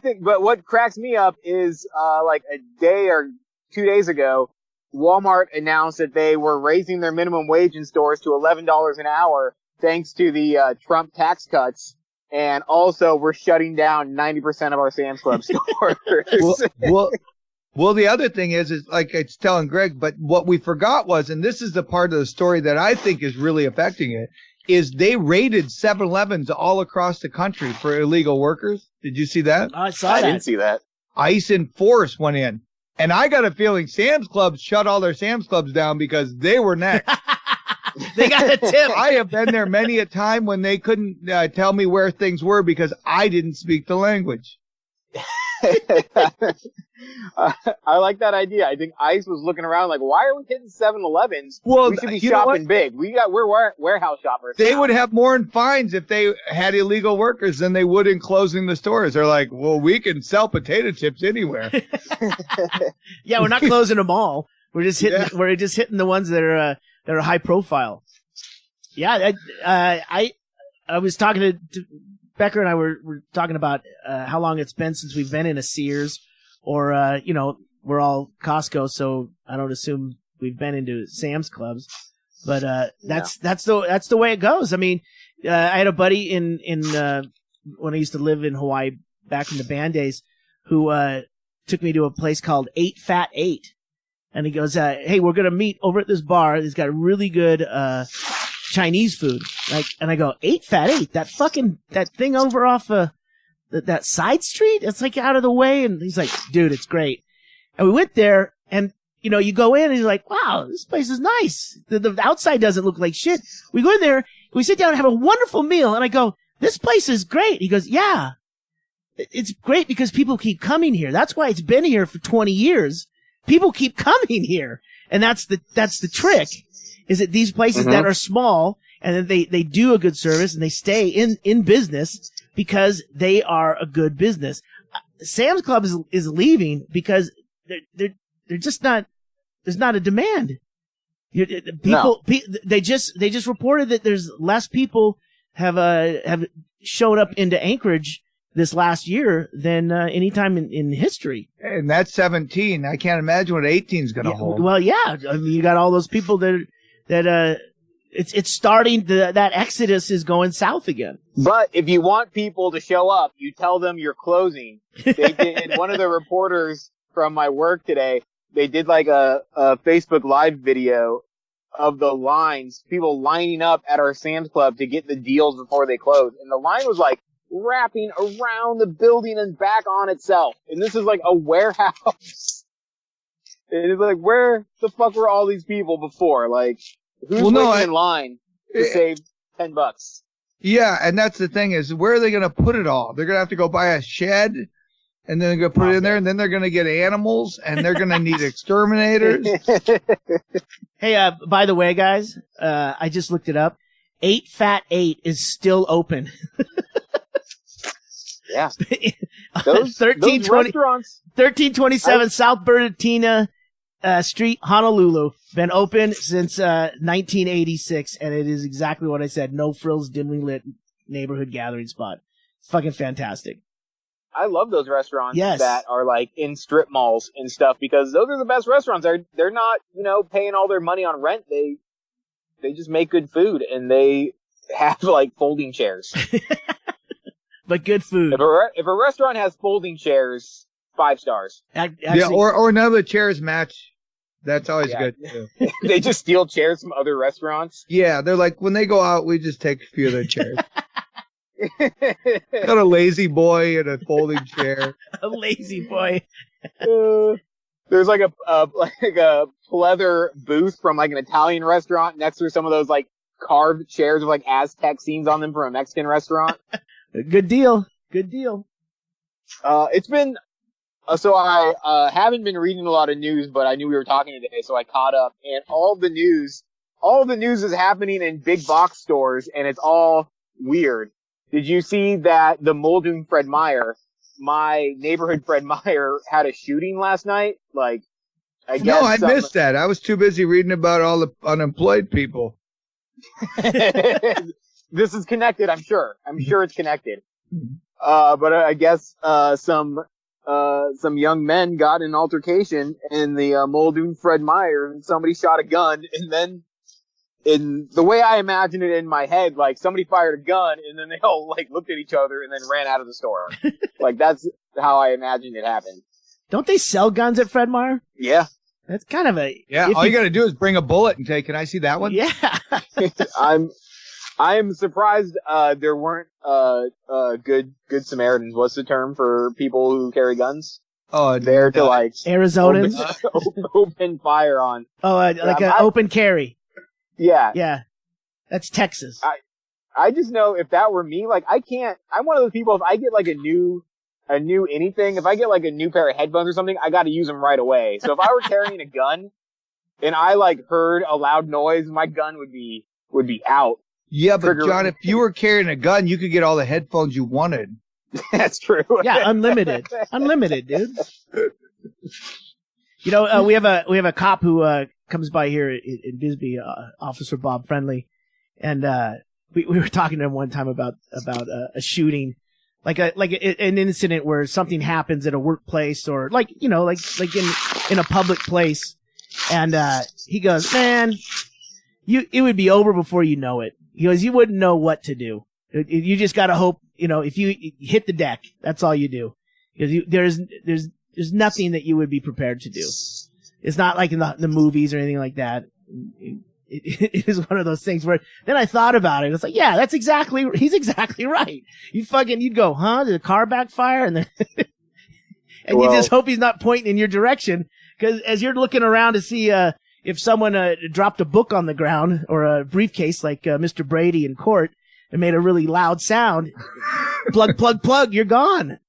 think, but what cracks me up is, like a day or 2 days ago, Walmart announced that they were raising their minimum wage in stores to $11 an hour thanks to the Trump tax cuts, and also we're shutting down 90% of our Sam's Club stores. Well, the other thing is like it's telling Greg, but what we forgot was, and this is the part of the story that I think is really affecting it, is they raided 7-Elevens all across the country for illegal workers. Did you see that? I saw that. I didn't see that. ICE and force went in. And I got a feeling Sam's Clubs shut all their Sam's Clubs down because they were next. They got a tip. I have been there many a time when they couldn't tell me where things were because I didn't speak the language. I like that idea. I think ICE was looking around like, why are we hitting 7-Elevens? Well, we should be shopping big. We're warehouse shoppers. They would have more in fines if they had illegal workers than they would in closing the stores. They're like, well, we can sell potato chips anywhere. Yeah, we're not closing them all. We're just hitting. We're just hitting the ones that are high profile. Yeah, I was talking to Becker and I were talking about how long it's been since we've been in a Sears, or we're all Costco, so I don't assume we've been into Sam's Clubs. But that's the way it goes. I mean, I had a buddy in when I used to live in Hawaii back in the band days, who took me to a place called 8 Fat 8, and he goes, "Hey, we're gonna meet over at this bar. It's got really good Chinese food." And I go, 8 Fat 8, that thing over off that side street? It's like out of the way. And he's like, dude, it's great. And we went there, and you go in and you're like, wow, this place is nice. The outside doesn't look like shit. We go in there, we sit down and have a wonderful meal, and I go, this place is great. He goes, yeah, it's great because people keep coming here. That's why it's been here for 20 years. People keep coming here. And that's the trick, is that these places that are small, and then they do a good service and they stay in business because they are a good business. Sam's Club is leaving because they're just not, there's not a demand. They just reported that there's less people have shown up into Anchorage this last year than any time in history. And that's 17. I can't imagine what 18 is going to hold. Well, yeah. I mean, you got all those people that it's starting, that exodus is going south again. But if you want people to show up, you tell them you're closing. They did, one of the reporters from my work today, they did like a Facebook Live video of the lines, people lining up at our Sam's Club to get the deals before they close. And the line was like wrapping around the building and back on itself. And this is like a warehouse. And it's like, where the fuck were all these people before? Like, who's waiting in line to save $10? Yeah, and that's the thing is, where are they going to put it all? They're going to have to go buy a shed and then they're going to put it in there, and then they're going to get animals, and they're going to need exterminators. Hey, by the way, guys, I just looked it up. 8 Fat 8 is still open. Yeah. Those restaurants. 1327 South Bertina Street, Honolulu. Been open since 1986, and it is exactly what I said. No frills, dimly lit neighborhood gathering spot. Fucking fantastic. I love those restaurants Yes. that are like in strip malls and stuff, because those are the best restaurants. They're not, paying all their money on rent. They just make good food, and they have like folding chairs. But good food. If a restaurant has folding chairs, 5 stars. Actually, Yeah, or none of the chairs match. That's always good too. They just steal chairs from other restaurants. Yeah, they're like, when they go out, we just take a few of their chairs. Got a lazy boy and a folding chair. A lazy boy. There's like a pleather booth from like an Italian restaurant next to some of those like carved chairs with like Aztec scenes on them from a Mexican restaurant. Good deal. Good deal. It's been so I haven't been reading a lot of news, but I knew we were talking today, so I caught up. And all the news is happening in big box stores, and it's all weird. Did you see that the Muldoon Fred Meyer, my neighborhood Fred Meyer, had a shooting last night? Like, I guess. No, I missed that. I was too busy reading about all the unemployed people. This is connected, I'm sure. I'm sure it's connected. But I guess some young men got in an altercation in the Muldoon Fred Meyer, and somebody shot a gun, and then in the way I imagine it in my head, like somebody fired a gun, and then they all like looked at each other and then ran out of the store. Like that's how I imagine it happened. Don't they sell guns at Fred Meyer? Yeah. That's kind of a... Yeah, all you got to do is bring a bullet and say, can I see that one? Yeah. I'm surprised there weren't good Samaritans. What's the term for people who carry guns? Oh, there to like Arizonans? open fire on. Oh, like an open carry. Yeah. Yeah. That's Texas. I just know if that were me, like I'm one of those people, if I get like a new anything, if I get like a new pair of headphones or something, I gotta use them right away. So if I were carrying a gun and I like heard a loud noise, my gun would be out. Yeah, but John, if you were carrying a gun, you could get all the headphones you wanted. That's true. Yeah, unlimited, dude. We have a cop who comes by here in Bisbee, Officer Bob Friendly, and we were talking to him one time about a shooting, like an incident where something happens at a workplace or like in a public place, and he goes, man, it would be over before you know it. He goes, you wouldn't know what to do. You just gotta hope, if you hit the deck, that's all you do. Because there's nothing that you would be prepared to do. It's not like in the movies or anything like that. It is one of those things where then I thought about it. It's like, yeah, he's exactly right. You'd go, huh? Did the car backfire? And then, you just hope he's not pointing in your direction. Cause as you're looking around to see, if someone dropped a book on the ground or a briefcase like Mr. Brady in court and made a really loud sound, plug, you're gone.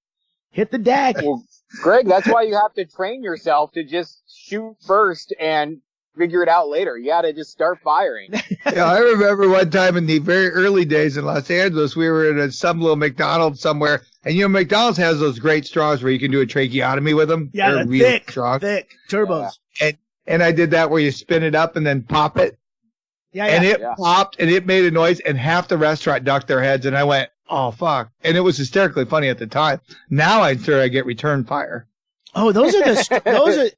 Hit the deck. Well, Greg, that's why you have to train yourself to just shoot first and figure it out later. You got to just start firing. Yeah, I remember one time in the very early days in Los Angeles, we were in some little McDonald's somewhere, and McDonald's has those great straws where you can do a tracheotomy with them. Yeah, they're real thick turbos. Yeah. And I did that where you spin it up and then pop it. Yeah, and it popped and it made a noise and half the restaurant ducked their heads and I went, oh fuck. And it was hysterically funny at the time. Now I'm sure I get return fire. Oh, those are the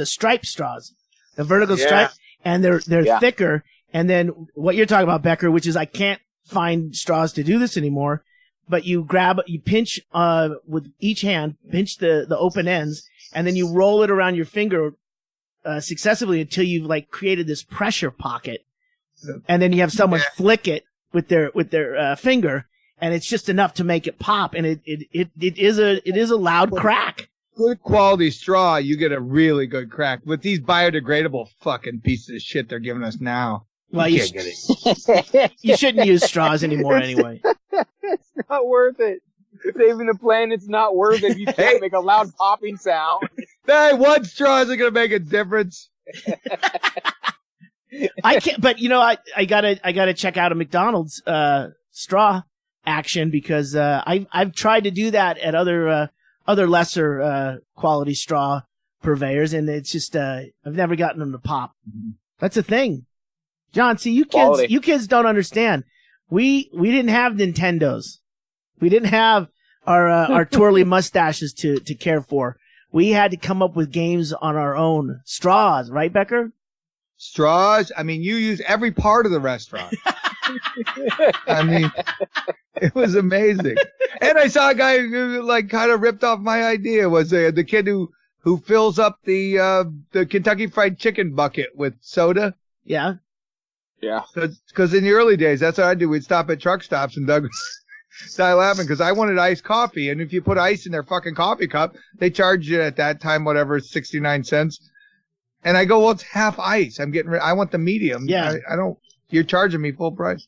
stripe straws, the vertical stripe, and they're thicker. And then what you're talking about, Becker, which is I can't find straws to do this anymore, but you pinch with each hand, pinch the open ends, and then you roll it around your finger successively until you've like created this pressure pocket, and then you have someone flick it with their finger, and it's just enough to make it pop, and it is a loud crack. Good quality straw, you get a really good crack. With these biodegradable fucking pieces of shit they're giving us now, well, you can't get it. You shouldn't use straws anymore anyway. It's not worth it. Saving the planet's not worth it if you can't make a loud popping sound. Hey, one straw isn't gonna make a difference. I can't, but I gotta check out a McDonald's straw action because I've tried to do that at other lesser quality straw purveyors, and it's just I've never gotten them to pop. That's a thing, John. See, you kids don't understand. We didn't have Nintendos. We didn't have our twirly mustaches to care for. We had to come up with games on our own. Straws, right, Becker? Straws. I mean, you use every part of the restaurant. I mean, it was amazing. And I saw a guy who kind of ripped off my idea. Was the kid who fills up the Kentucky Fried Chicken bucket with soda? Yeah. Yeah. Because in the early days, that's what I do. We'd stop at truck stops and Doug started laughing because I wanted iced coffee. And if you put ice in their fucking coffee cup, they charge you at that time, whatever, 69 cents. And I go, well, it's half ice. I want the medium. Yeah. You're charging me full price.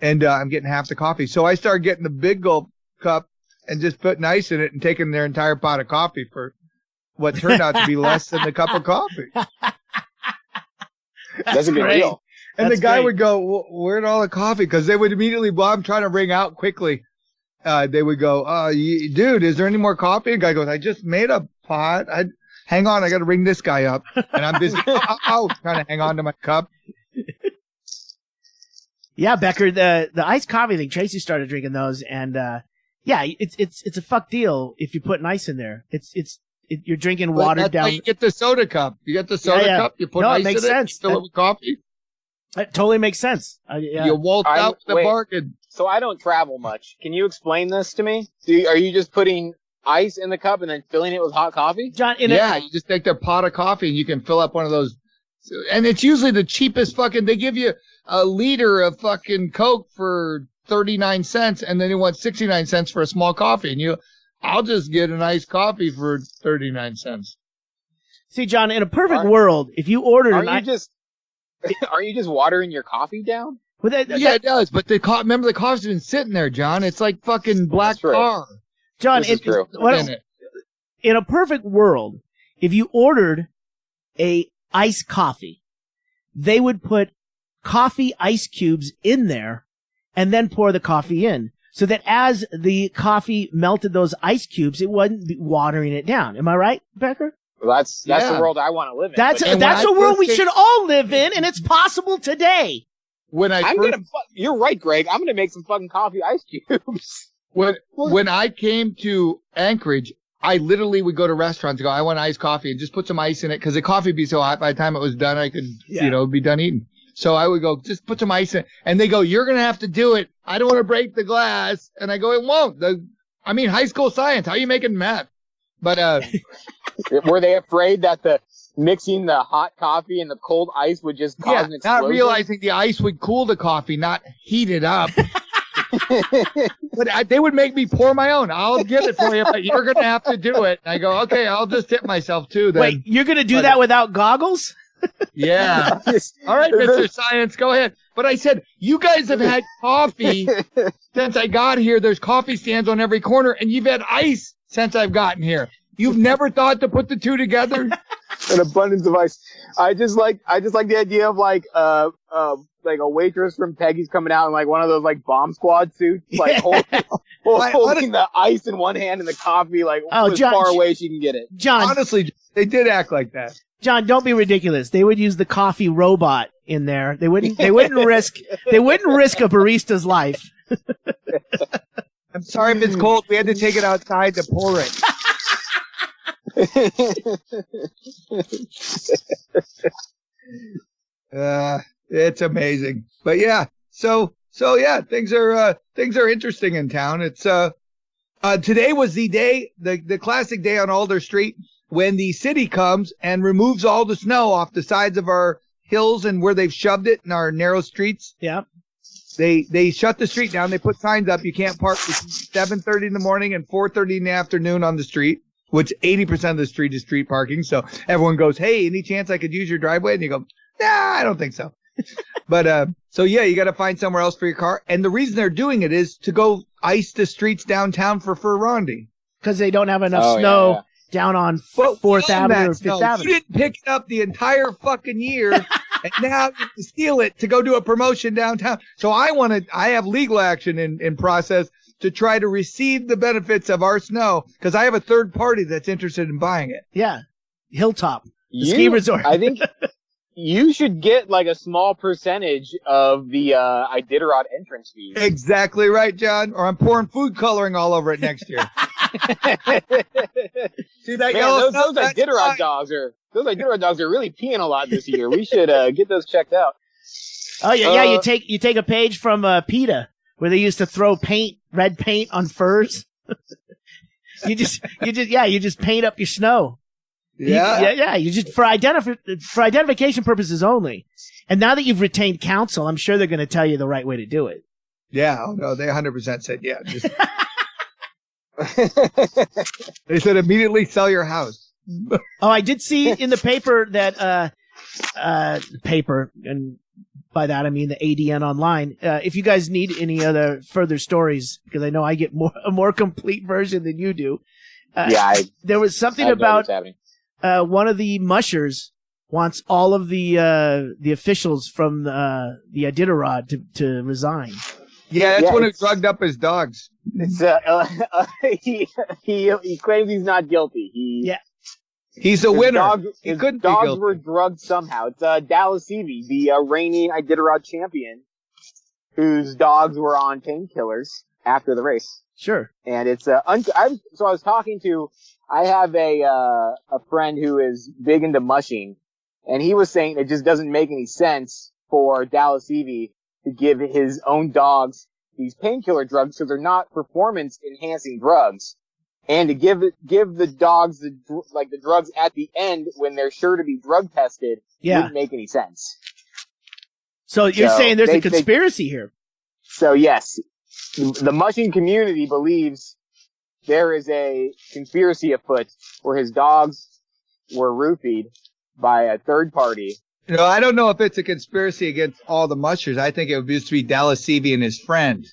And I'm getting half the coffee. So I started getting the big gulp cup and just putting ice in it and taking their entire pot of coffee for what turned out to be less than the cup of coffee. That's a good deal. And the guy would go, where'd all the coffee? Because they would immediately, while I'm trying to ring out quickly, they would go, dude, is there any more coffee? And the guy goes, I just made a pot. Hang on, I got to ring this guy up. And I'm busy trying to hang on to my cup. Yeah, Becker, the iced coffee thing, Tracy started drinking those. And it's a fuck deal if you put an ice in there. You're drinking watered down. You get the soda cup. You get the soda cup, you put ice in it, fill it with coffee. It totally makes sense. You waltz out the bargain. So I don't travel much. Can you explain this to me? Are you just putting ice in the cup and then filling it with hot coffee? John, you just take their pot of coffee and you can fill up one of those. And it's usually the cheapest they give you a liter of fucking Coke for 39 cents and then you want 69 cents for a small coffee. And I'll just get an iced coffee for 39 cents. See, John, in a perfect world, if you ordered Are you just watering your coffee down? Well, it does. But remember the coffee's been sitting there, John. It's like fucking black tar. John, true. In a perfect world, if you ordered a iced coffee, they would put coffee ice cubes in there and then pour the coffee in. So that as the coffee melted those ice cubes, it wasn't watering it down. Am I right, Becker? Well, that's the world I want to live in. That's a world we should all live in, and it's possible today. You're right, Greg. I'm gonna make some fucking coffee ice cubes. When I came to Anchorage, I literally would go to restaurants and go, I want iced coffee, and just put some ice in it because the coffee would be so hot. By the time it was done, I could, be done eating. So I would go, just put some ice in it, and they go, you're gonna have to do it. I don't want to break the glass, and I go, it won't. High school science. How are you making meth? But were they afraid that mixing the hot coffee and the cold ice would just cause an explosion? Not realizing the ice would cool the coffee, not heat it up. But they would make me pour my own. I'll get it for you, but you're going to have to do it. And I go, okay, I'll just tip myself too then. Wait, you're going to do that without goggles? Yeah. All right, Mr. Science, go ahead. But I said, you guys have had coffee since I got here. There's coffee stands on every corner, and you've had ice since I've gotten here. You've never thought to put the two together? An abundance of ice. I just like the idea of like a waitress from Peggy's coming out in like one of those like bomb squad suits, like holding the ice in one hand and the coffee as far away as she can get it. John, honestly, they did act like that. John, don't be ridiculous. They would use the coffee robot in there. They wouldn't risk a barista's life. I'm sorry if it's cold. We had to take it outside to pour it. It's amazing. But yeah, so yeah, things are interesting in town. It's today was the day, the classic day on Alder Street when the city comes and removes all the snow off the sides of our hills and where they've shoved it in our narrow streets. Yeah. They shut the street down. They put signs up. You can't park between 7:30 in the morning and 4:30 in the afternoon on the street, which 80% of the street is street parking. So everyone goes, hey, any chance I could use your driveway? And you go, nah, I don't think so. But, so yeah, you got to find somewhere else for your car. And the reason they're doing it is to go ice the streets downtown for Ferrandi. Because they don't have enough snow down on 4th Avenue or 5th Avenue. You didn't pick it up the entire fucking year, and now you have to steal it to go do a promotion downtown. So I have legal action in process to try to receive the benefits of our snow, because I have a third party that's interested in buying it. Yeah. Hilltop, the ski resort. I think you should get like a small percentage of the Iditarod entrance fee. Exactly right, John. Or I'm pouring food coloring all over it next year. See that yellow? Those Iditarod dogs are really peeing a lot this year. We should get those checked out. Oh yeah, you take a page from PETA, where they used to throw red paint on furs. you just paint up your snow. Yeah. You just for identification purposes only. And now that you've retained counsel, I'm sure they're going to tell you the right way to do it. Yeah. Oh, no, they 100% said yeah. They said immediately sell your house. Oh, I did see in the paper that paper, and by that I mean the ADN online. If you guys need any other further stories, because I know I get a more complete version than you do. There was something about one of the mushers wants all of the officials from the Iditarod to resign. Yeah, that's one who drugged up his dogs. It's he claims he's not guilty. He's a winner. His dogs were drugged somehow. It's Dallas Seavey, the reigning Iditarod champion, whose dogs were on painkillers after the race. Sure. And it's I have a friend who is big into mushing, and he was saying it just doesn't make any sense for Dallas Seavey to give his own dogs these painkiller drugs, because they're not performance enhancing drugs. And to give the dogs the drugs at the end when they're sure to be drug tested wouldn't make any sense. So you're saying there's a conspiracy here? So yes, the mushing community believes there is a conspiracy afoot where his dogs were roofied by a third party. No, I don't know if it's a conspiracy against all the mushers. I think it would just be Dallas Seavey and his friend.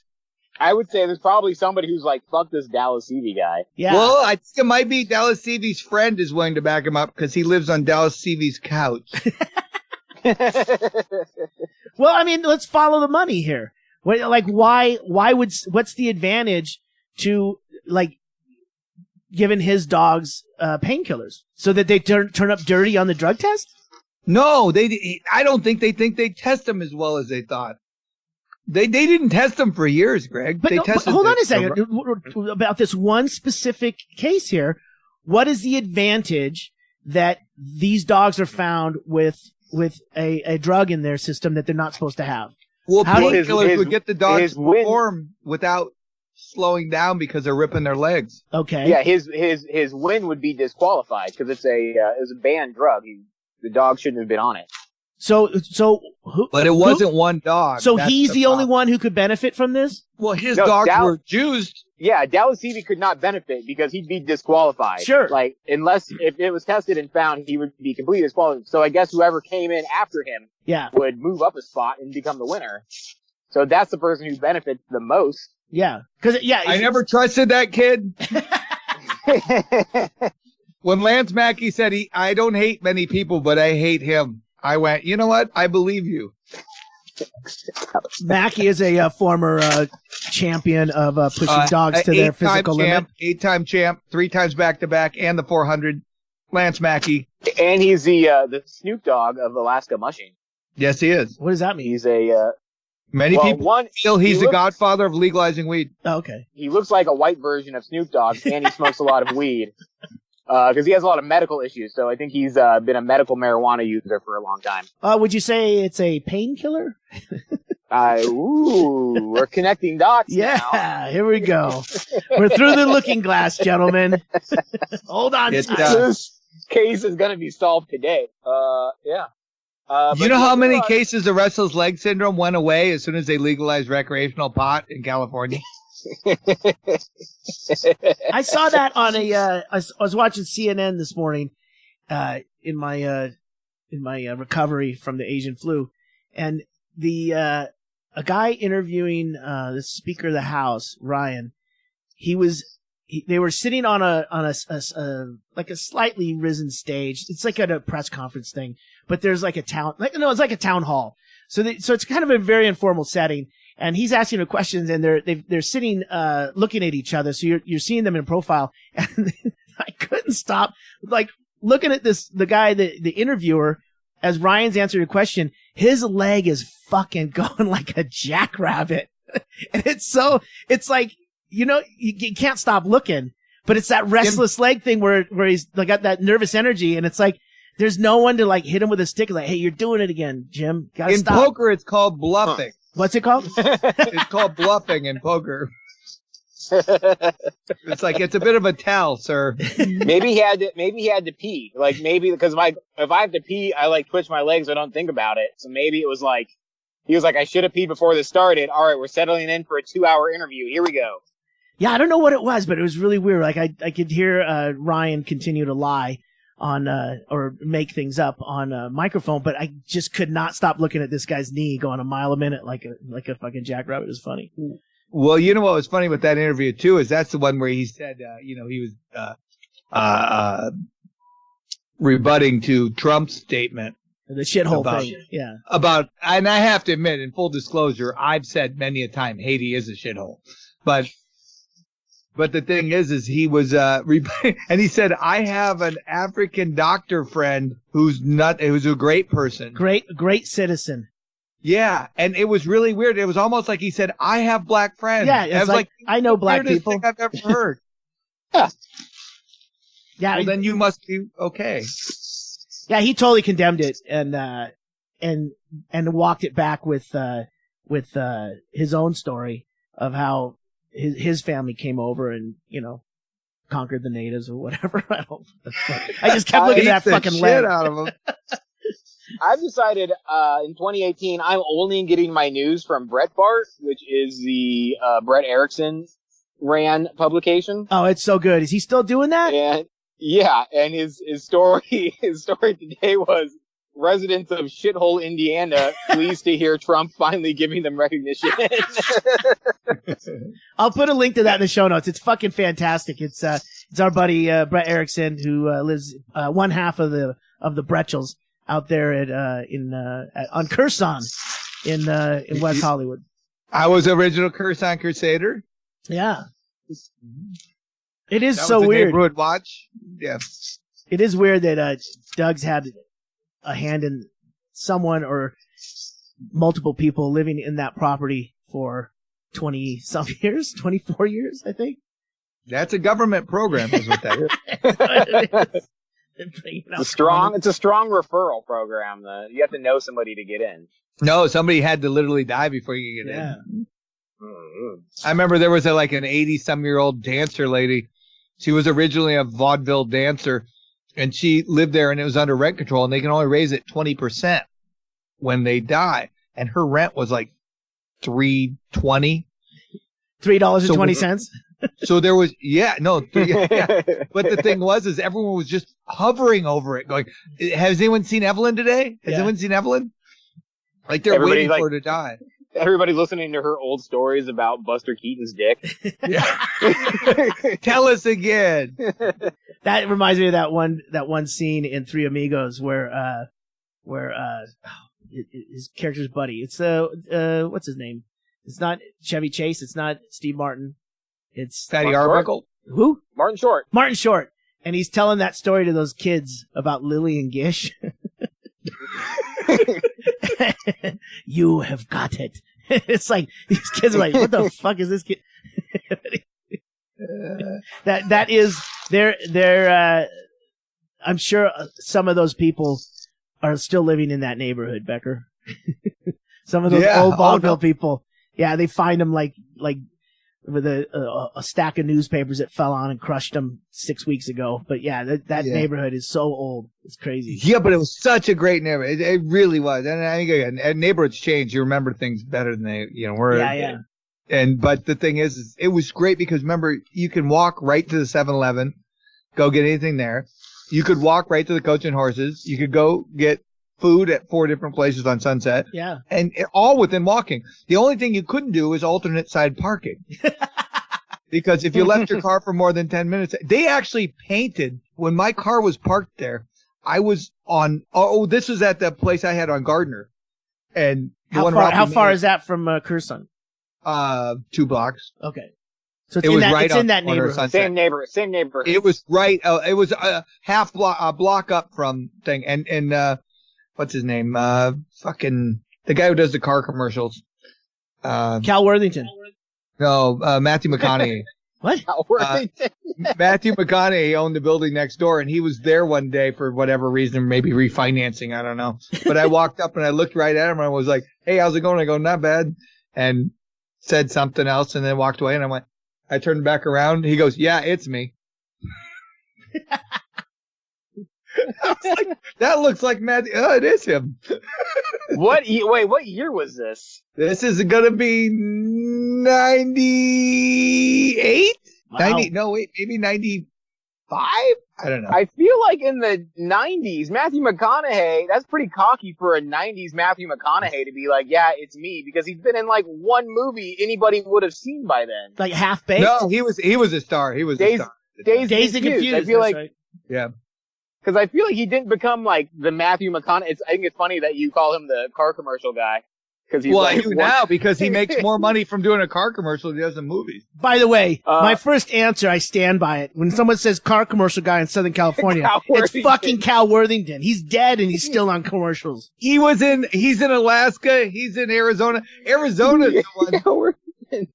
I would say there's probably somebody who's like, fuck this Dallas Seavey guy. Yeah. Well, I think it might be Dallas Seavey's friend is willing to back him up because he lives on Dallas Seavey's couch. Well, I mean, let's follow the money here. What's the advantage to, giving his dogs painkillers so that they turn up dirty on the drug test? No, I don't think they test them as well as they thought. They didn't test them for years, Greg. But hold on a second. About this one specific case here, what is the advantage that these dogs are found with a drug in their system that they're not supposed to have? Well, painkillers would get the dogs to perform without slowing down because they're ripping their legs. Okay. Yeah, his win would be disqualified because it's a banned drug. The dog shouldn't have been on it. But it wasn't one dog. So he's the only one who could benefit from this? Well, his dogs were juiced. Yeah, Dallas Seavey could not benefit because he'd be disqualified. Sure. Unless if it was tested and found, he would be completely disqualified. So I guess whoever came in after him would move up a spot and become the winner. So that's the person who benefits the most. Yeah. I never trusted that kid. When Lance Mackey said I don't hate many people, but I hate him, I went, you know what? I believe you. Mackey is a former champion of pushing dogs to their physical limit. 8-time champ, 3 times back-to-back, and the 400. Lance Mackey. And he's the Snoop Dogg of Alaska mushing. Yes, he is. What does that mean? He's a... Many people feel he's the godfather of legalizing weed. Oh, okay. He looks like a white version of Snoop Dogg, and he smokes a lot of weed. Because he has a lot of medical issues, so I think he's been a medical marijuana user for a long time. Would you say it's a painkiller? We're connecting dots now. Here we go. We're through the looking glass, gentlemen. Hold on. This case is going to be solved today. Yeah. You know how many cases of restless leg syndrome went away as soon as they legalized recreational pot in California? I saw that on I was watching CNN this morning, in my recovery from the Asian flu, and the a guy interviewing the Speaker of the House, Ryan. They were sitting on a like a slightly risen stage. It's like at a press conference thing, but there's like it's like a town hall. So it's kind of a very informal setting. And he's asking the questions, and they're sitting, looking at each other. So you're seeing them in profile. And I couldn't stop, like, looking at the guy, the interviewer, as Ryan's answering a question. His leg is fucking going like a jackrabbit. And it's like, you can't stop looking, but it's that restless leg thing where he's like, got that nervous energy. And it's like, there's no one to like hit him with a stick. Like, hey, you're doing it again, Jim. Gotta stop. In poker, it's called bluffing. What's it called? It's called bluffing in poker. It's like, it's a bit of a tell, sir. Maybe he had to pee. Like, maybe because if I have to pee, I like twitch my legs. So I don't think about it. So maybe it was like, he was like, I should have peed before this started. All right, we're settling in for a 2-hour interview. Here we go. Yeah, I don't know what it was, but it was really weird. Like I could hear Ryan continue to lie on or make things up on a microphone, but I just could not stop looking at this guy's knee going a mile a minute like a fucking jackrabbit. It was funny. Well, you know what was funny with that interview too is that's the one where he said, he was rebutting to Trump's statement. The shithole thing. Yeah. And I have to admit, in full disclosure, I've said many a time Haiti is a shithole, But the thing is he was, and he said, I have an African doctor friend who's a great person. Great citizen. Yeah. And it was really weird. It was almost like he said, I have black friends. Yeah. It's like, I know black people. Thing I've ever heard. Yeah. Well, then you must be okay. Yeah. He totally condemned it and walked it back with his own story of how his family came over and, conquered the natives or whatever. I just kept looking at that fucking leg. Out of him. I've decided in 2018 I'm only getting my news from Breitbart, which is the Brett Erickson ran publication. Oh, it's so good. Is he still doing that? And yeah, and his story today was residents of shithole Indiana pleased to hear Trump finally giving them recognition. I'll put a link to that in the show notes. It's fucking fantastic. It's our buddy Brett Erickson who lives one half of the Bretchels out there on Curson in West Hollywood. I was original Curson Crusader. Yeah. It is that so was weird. Neighborhood Watch. Yeah. It is weird that Doug's had a hand in someone or multiple people living in that property for 20-some years, 24 years, I think. That's a government program, is what that is. It's a strong referral program. You have to know somebody to get in. No, somebody had to literally die before you could get in. Mm-hmm. I remember there was an 80-some-year-old dancer lady. She was originally a vaudeville dancer, and she lived there, and it was under rent control, and they can only raise it 20% when they die. And her rent was like $3.20. $3.20. So there was, yeah. But the thing was everyone was just hovering over it, going, "Has anyone seen Evelyn today? Has anyone seen Evelyn?" Like they're waiting for her to die. Everybody listening to her old stories about Buster Keaton's dick. Yeah. Tell us again. That reminds me of that one scene in Three Amigos where his character's buddy. It's what's his name? It's not Chevy Chase. It's not Steve Martin. It's Fatty Arbuckle. Who? Martin Short. Martin Short. And he's telling that story to those kids about Lily and Gish. You have got it. It's like these kids are like, what the fuck is this kid? that is they're I'm sure some of those people are still living in that neighborhood, Becker. Some of those old vaudeville people. Yeah, they find them like with a stack of newspapers that fell on and crushed them 6 weeks ago. But yeah, that neighborhood is so old. It's crazy. Yeah, but it was such a great neighborhood. It really was. And I think again, neighborhoods change. You remember things better than they, were. Yeah. But the thing is it was great because remember, you can walk right to the 7-Eleven, go get anything there. You could walk right to the Coach and Horses. You could go get food at 4 different places on Sunset. Yeah. And all within walking. The only thing you couldn't do is alternate side parking. Because if you left your car for more than 10 minutes, they actually painted, when my car was parked there, I was on, this was at the place I had on Gardner. And how far is that from Curson? 2 blocks. Okay. So it's in that neighborhood. Same neighborhood. It was right, it was a block up from thing. And what's his name? Fucking, the guy who does the car commercials. Cal Worthington. No, Matthew McConaughey. What? Matthew McConaughey owned the building next door, and he was there one day for whatever reason, maybe refinancing, I don't know. But I walked up and I looked right at him and I was like, hey, how's it going? I go, not bad. And said something else and then walked away, and I turned back around. He goes, yeah, it's me. I was like, that looks like Matthew. Oh, it is him. What year was this? This is going to be 98? Wow. 90, no, wait, maybe 95? I don't know. I feel like in the 90s, Matthew McConaughey, that's pretty cocky for a 90s Matthew McConaughey to be like, yeah, it's me, because he's been in like one movie anybody would have seen by then. Like Half-Baked? No, he was a star. He was a star. Dazed and Confused. I feel like, right. Yeah. Because I feel like he didn't become like the Matthew McConaughey. I think it's funny that you call him the car commercial guy. Cause he's I do now because he makes more money from doing a car commercial than he does in movies. By the way, my first answer, I stand by it. When someone says car commercial guy in Southern California, it's fucking Cal Worthington. He's dead and he's still on commercials. He's in Alaska. He's in Arizona. Arizona's the one. Do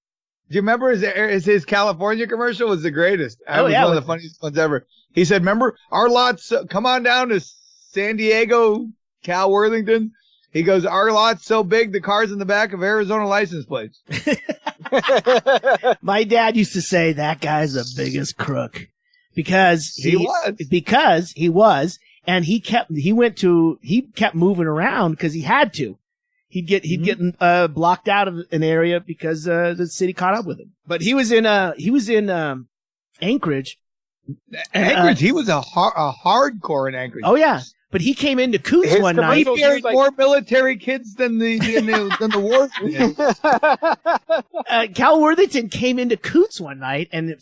you remember his California commercial was the greatest? That was one of the funniest ones ever. He said, remember our lots, come on down to San Diego, Cal Worthington. He goes, our lot's so big, the car's in the back of Arizona license plates. My dad used to say that guy's the biggest crook because he was, and he kept moving around because he had to. He'd get blocked out of an area because the city caught up with him. But he was in Anchorage. Anchorage, he was a hardcore in Anchorage. Oh yeah. But he came into Coots one night. He buried more military kids than the war did. Cal Worthington came into Coots one night, and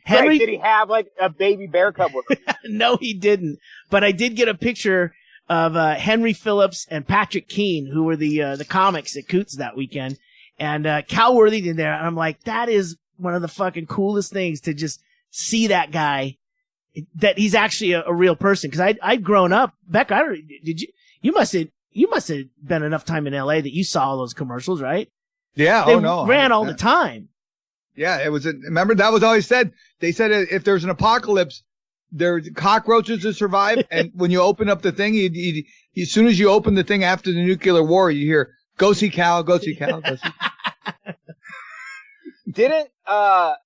Henry, did he have like a baby bear cub with him? No, he didn't. But I did get a picture of Henry Phillips and Patrick Keane, who were the comics at Coots that weekend, and Cal Worthington there. And I'm like, that is one of the fucking coolest things to just see that guy. That he's actually a real person. Cause I'd grown up, Becker, you must have been enough time in LA that you saw all those commercials, right? Yeah. They ran all the time. Yeah. Remember that was always said. They said if there's an apocalypse, there's cockroaches to survive. And when you open up the thing, as soon as you open the thing after the nuclear war, you hear, go see Cal, go see Cal, go see Cal.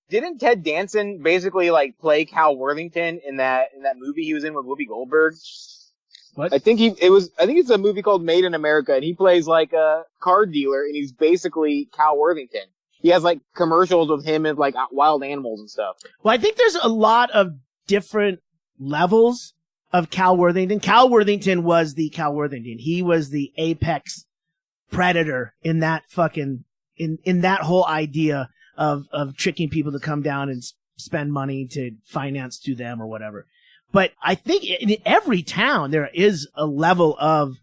Didn't Ted Danson basically like play Cal Worthington in that movie he was in with Whoopi Goldberg? What? I think it's a movie called Made in America, and he plays like a car dealer, and he's basically Cal Worthington. He has like commercials with him and like wild animals and stuff. Well, I think there's a lot of different levels of Cal Worthington. Cal Worthington was the Cal Worthington. He was the apex predator in that fucking in that whole idea of tricking people to come down and spend money to finance to them or whatever. But I think in every town there is a level of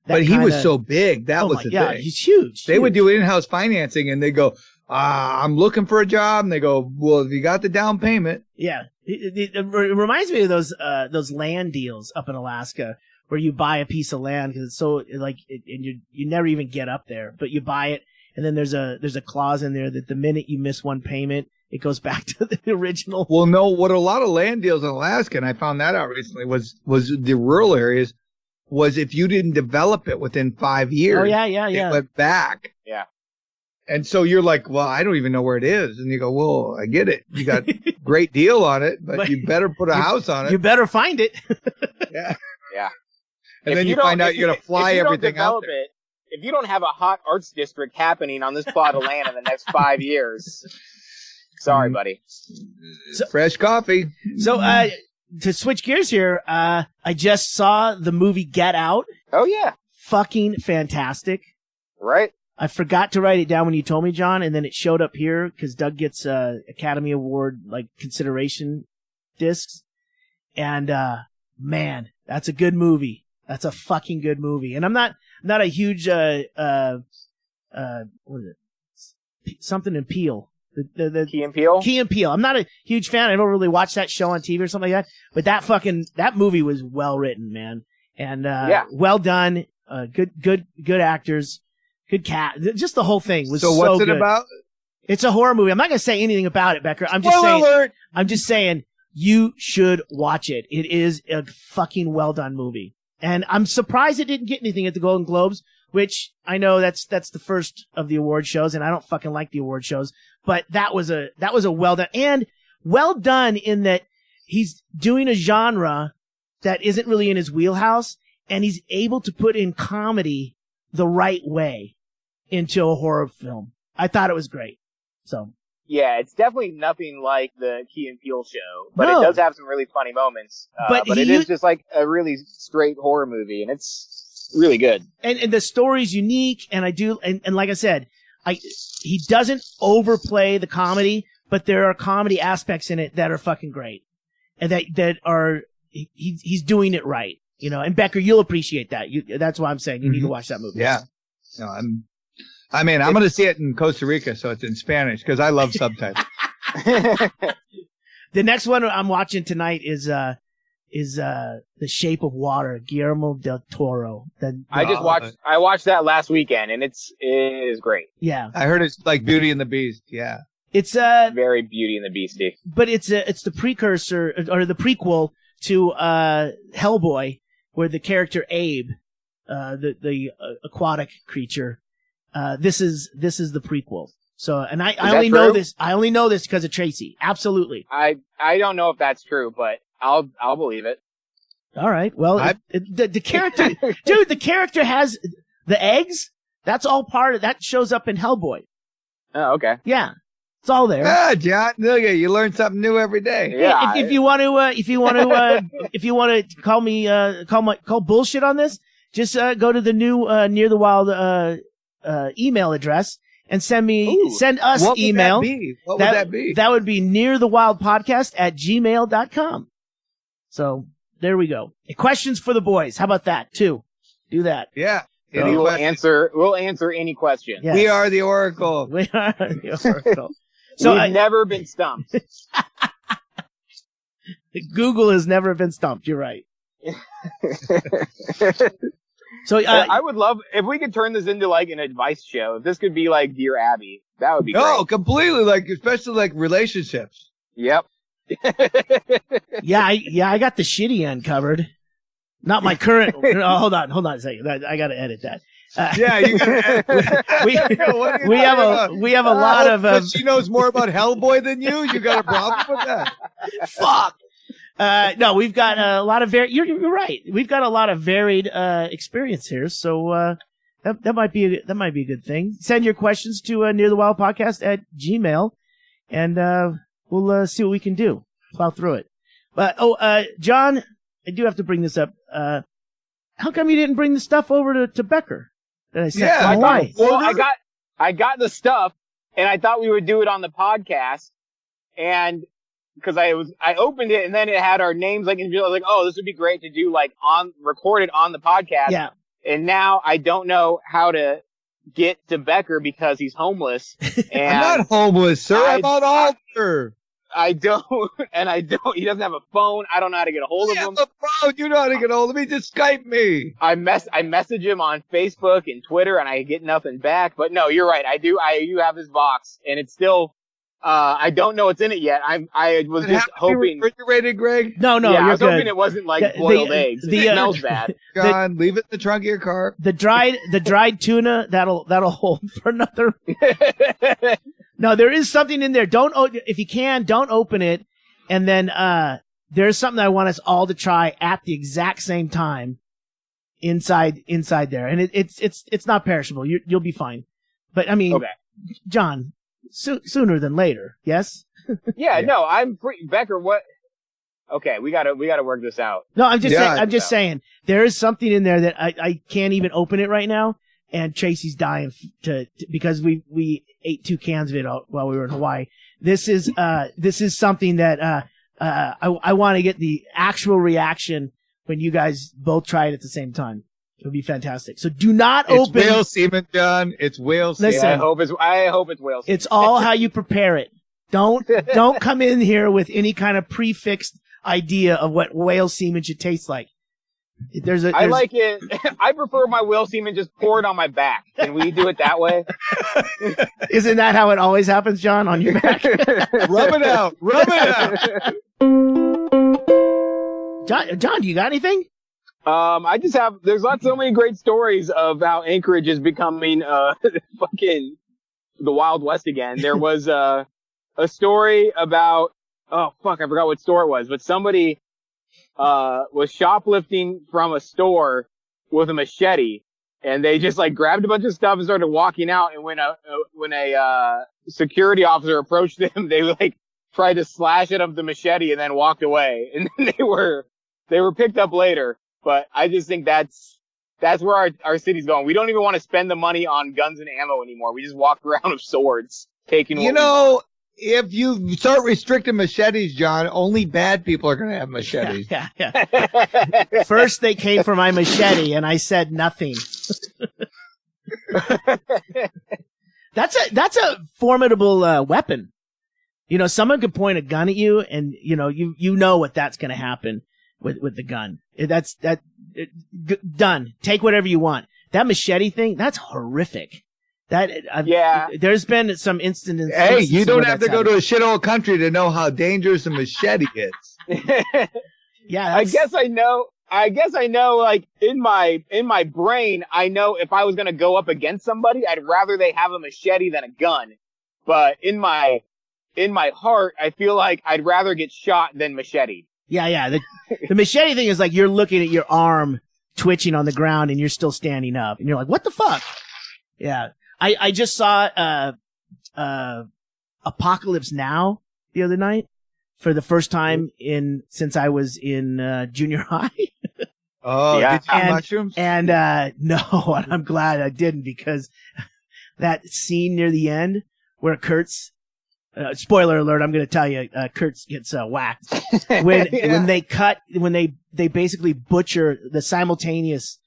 that. But he was so big. That was the thing. He's huge. They would do in-house financing and they go, I'm looking for a job. And they go, well, if you got the down payment. Yeah. It reminds me of those land deals up in Alaska where you buy a piece of land because it's so and you never even get up there, but you buy it. And then there's a clause in there that the minute you miss one payment, it goes back to the original. Well, no, what a lot of land deals in Alaska, and I found that out recently, was the rural areas, was if you didn't develop it within 5 years. Oh, yeah. It went back. Yeah. And so you're like, well, I don't even know where it is. And you go, well, I get it. You got great deal on it, but you better put a house on it. You better find it. Yeah. Yeah. And then you find out you're going to fly everything out there. If you don't have a hot arts district happening on this plot of land in the next 5 years, sorry, buddy. Fresh coffee. So, to switch gears here, I just saw the movie Get Out. Oh yeah. Fucking fantastic. Right. I forgot to write it down when you told me, John, and then it showed up here because Doug gets Academy Award like consideration discs, and man, that's a good movie. That's a fucking good movie. And I'm not a huge what is it? Something in Peele. The Key and Peele. Key and Peele. I'm not a huge fan. I don't really watch that show on TV or something like that. But that movie was well written, man, and well done. Good actors. Good cat. Just the whole thing was so good. So what's it about? It's a horror movie. I'm not going to say anything about it, Becker. I'm just saying you should watch it. It is a fucking well done movie. And I'm surprised it didn't get anything at the Golden Globes, which I know that's the first of the award shows, and I don't fucking like the award shows, but that was a well done, and well done in that he's doing a genre that isn't really in his wheelhouse, and he's able to put in comedy the right way into a horror film. I thought it was great. So yeah, it's definitely nothing like the Key and Peele show, but it does have some really funny moments. But it is just like a really straight horror movie, and it's really good. And the story's unique, and and like I said, he doesn't overplay the comedy, but there are comedy aspects in it that are fucking great, and that are he's doing it right, you know. And Becker, you'll appreciate that. That's why I'm saying you need to watch that movie. Yeah, no, I'm going to see it in Costa Rica, so it's in Spanish, because I love subtitles. The next one I'm watching tonight is The Shape of Water, Guillermo del Toro. I watched that last weekend, and it is great. Yeah. I heard it's like Beauty and the Beast, yeah. It's very Beauty and the Beastie. But it's the precursor, or the prequel to Hellboy, where the character Abe, the aquatic creature, this is the prequel. So, and I only know this. I only know this because of Tracy. Absolutely. I don't know if that's true, but I'll believe it. All right. Well, the character, dude, the character has the eggs. That's all part of that shows up in Hellboy. Oh, okay. Yeah. It's all there. Ah, John, look at you learn something new every day. Yeah. If you want to call bullshit on this, just go to the new Near the Wild email address and send us what email. What would that be? That would be nearthewildpodcast@gmail.com. So there we go. Questions for the boys. How about that too? Do that. Yeah. We'll answer any question. Yes. We are the Oracle. We are the Oracle. So We've never been stumped. Google has never been stumped. You're right. So I would love if we could turn this into like an advice show. If this could be like Dear Abby, that would be great. Oh, completely. Like especially like relationships. Yep. Yeah, I got the shitty end covered. Not my current. No, hold on a second. I got to edit that. Yeah, you got to. We have a lot of. She knows more about Hellboy than you. You got a problem with that? Fuck. No, we've got a lot of you're right. We've got a lot of varied experience here, so that might be a good thing. Send your questions to nearthewildpodcast@gmail, and we'll see what we can do. Plow through it. But John, I do have to bring this up. How come you didn't bring the stuff over to Becker? That I sent from Hawaii? I got the stuff, and I thought we would do it on the podcast, and. Because I opened it and then it had our names like in. I was like, oh, this would be great to do like recorded on the podcast. Yeah. And now I don't know how to get to Becker because he's homeless. And I'm not homeless, sir. I'm on altar. I don't. He doesn't have a phone. I don't know how to get a hold of him. A phone. You know how to get a hold of me. Just Skype me. I message him on Facebook and Twitter and I get nothing back. But no, you're right. I do have his box and it's still. I don't know what's in it yet. I was just hoping. Refrigerated, Greg? No, yeah, you're I was good. hoping it wasn't like boiled eggs. It smells bad. John, leave it in the trunk of your car. The dried tuna that'll hold for another. No, there is something in there. If you can, don't open it. And then there's something I want us all to try at the exact same time inside there, and it's not perishable. You'll be fine. But I mean, okay. John. Sooner than later, yes? Yeah, no, I'm Becker, what? Okay, we gotta work this out. No, I'm just saying there is something in there that I can't even open it right now. And Tracy's dying because we ate 2 cans of it while we were in Hawaii. This is something that I want to get the actual reaction when you guys both try it at the same time. It would be fantastic. So do not open. It's whale semen, John. It's whale semen. Listen, I hope it's whale semen. It's all how you prepare it. Don't come in here with any kind of prefixed idea of what whale semen should taste like. I like it. I prefer my whale semen just poured on my back. Can we do it that way? Isn't that how it always happens, John? On your back? Rub it out. Rub it out. John, do you got anything? I just have. There's so many great stories of how Anchorage is becoming fucking the Wild West again. There was a story about. Oh fuck! I forgot what store it was, but somebody was shoplifting from a store with a machete, and they just like grabbed a bunch of stuff and started walking out. And when a security officer approached them, they like tried to slash at him with the machete and then walked away. And then they were picked up later. But I just think that's where our city's going. We don't even want to spend the money on guns and ammo anymore. We just walk around with swords, taking. If you start restricting machetes, John, only bad people are going to have machetes. Yeah. First, they came for my machete, and I said nothing. That's a formidable weapon. Someone could point a gun at you, and you know what that's going to happen with the gun. Done. Take whatever you want. That machete thing, that's horrific. There's been some instances. Hey, you don't have to go to a shithole country to know how dangerous a machete is. Yeah, I guess I know. Like in my brain, I know if I was gonna go up against somebody, I'd rather they have a machete than a gun. But in my heart, I feel like I'd rather get shot than machete. Yeah. The machete thing is like you're looking at your arm twitching on the ground and you're still standing up, and you're like, "What the fuck?" Yeah. I just saw Apocalypse Now the other night for the first time since I was in junior high. Oh, yeah. Did you eat mushrooms? And no, and I'm glad I didn't, because that scene near the end where Kurtz, spoiler alert, I'm going to tell you, Kurtz gets whacked when they basically butcher the simultaneous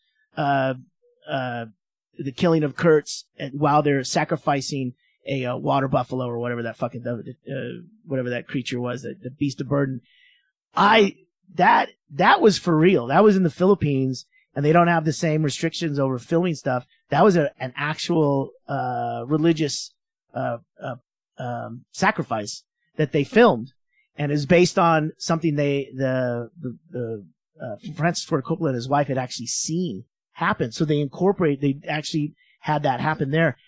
the killing of Kurtz while they're sacrificing a water buffalo or whatever that fucking whatever that creature was, the beast of burden. That was for real. That was in the Philippines, and they don't have the same restrictions over filming stuff. That was an actual religious sacrifice that they filmed, and is based on something Francis Ford Coppola and his wife had actually seen happen. So they actually had that happen there.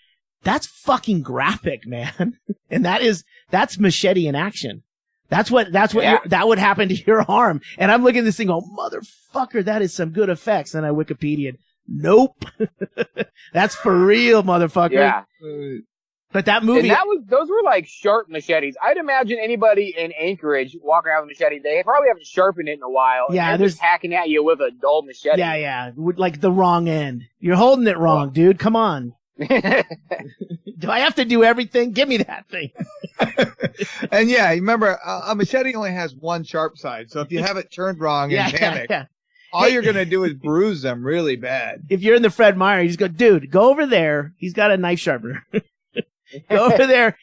That's fucking graphic, man. And that's machete in action. That would happen to your arm. And I'm looking at this thing, oh, motherfucker, that is some good effects. And I Wikipedia'd, nope. That's for real, motherfucker. Yeah. But that movie. And those were like sharp machetes. I'd imagine anybody in Anchorage walking around with a machete, they probably haven't sharpened it in a while. Yeah, and they're just hacking at you with a dull machete. Yeah. Like the wrong end. You're holding it wrong, dude. Come on. Do I have to do everything? Give me that thing. And yeah, remember, a machete only has one sharp side. So if you have it turned wrong and panic, all you're going to do is bruise them really bad. If you're in the Fred Meyer, you just go, dude, go over there. He's got a knife sharpener. Go over there,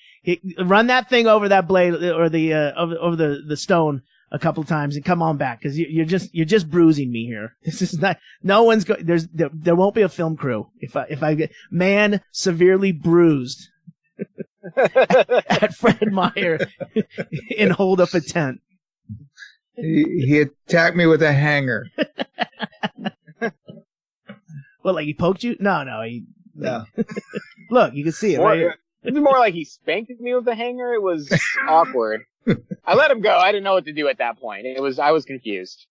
run that thing over that blade or over the stone a couple times, and come on back, because you're just bruising me here. This is not. No one's going. There won't be a film crew if I get man severely bruised at Fred Meyer and hold up a tent. He attacked me with a hanger. What, like he poked you? No. No. Look, you can see it right here. It was more like he spanked me with the hanger. It was awkward. I let him go. I didn't know what to do at that point. I was confused.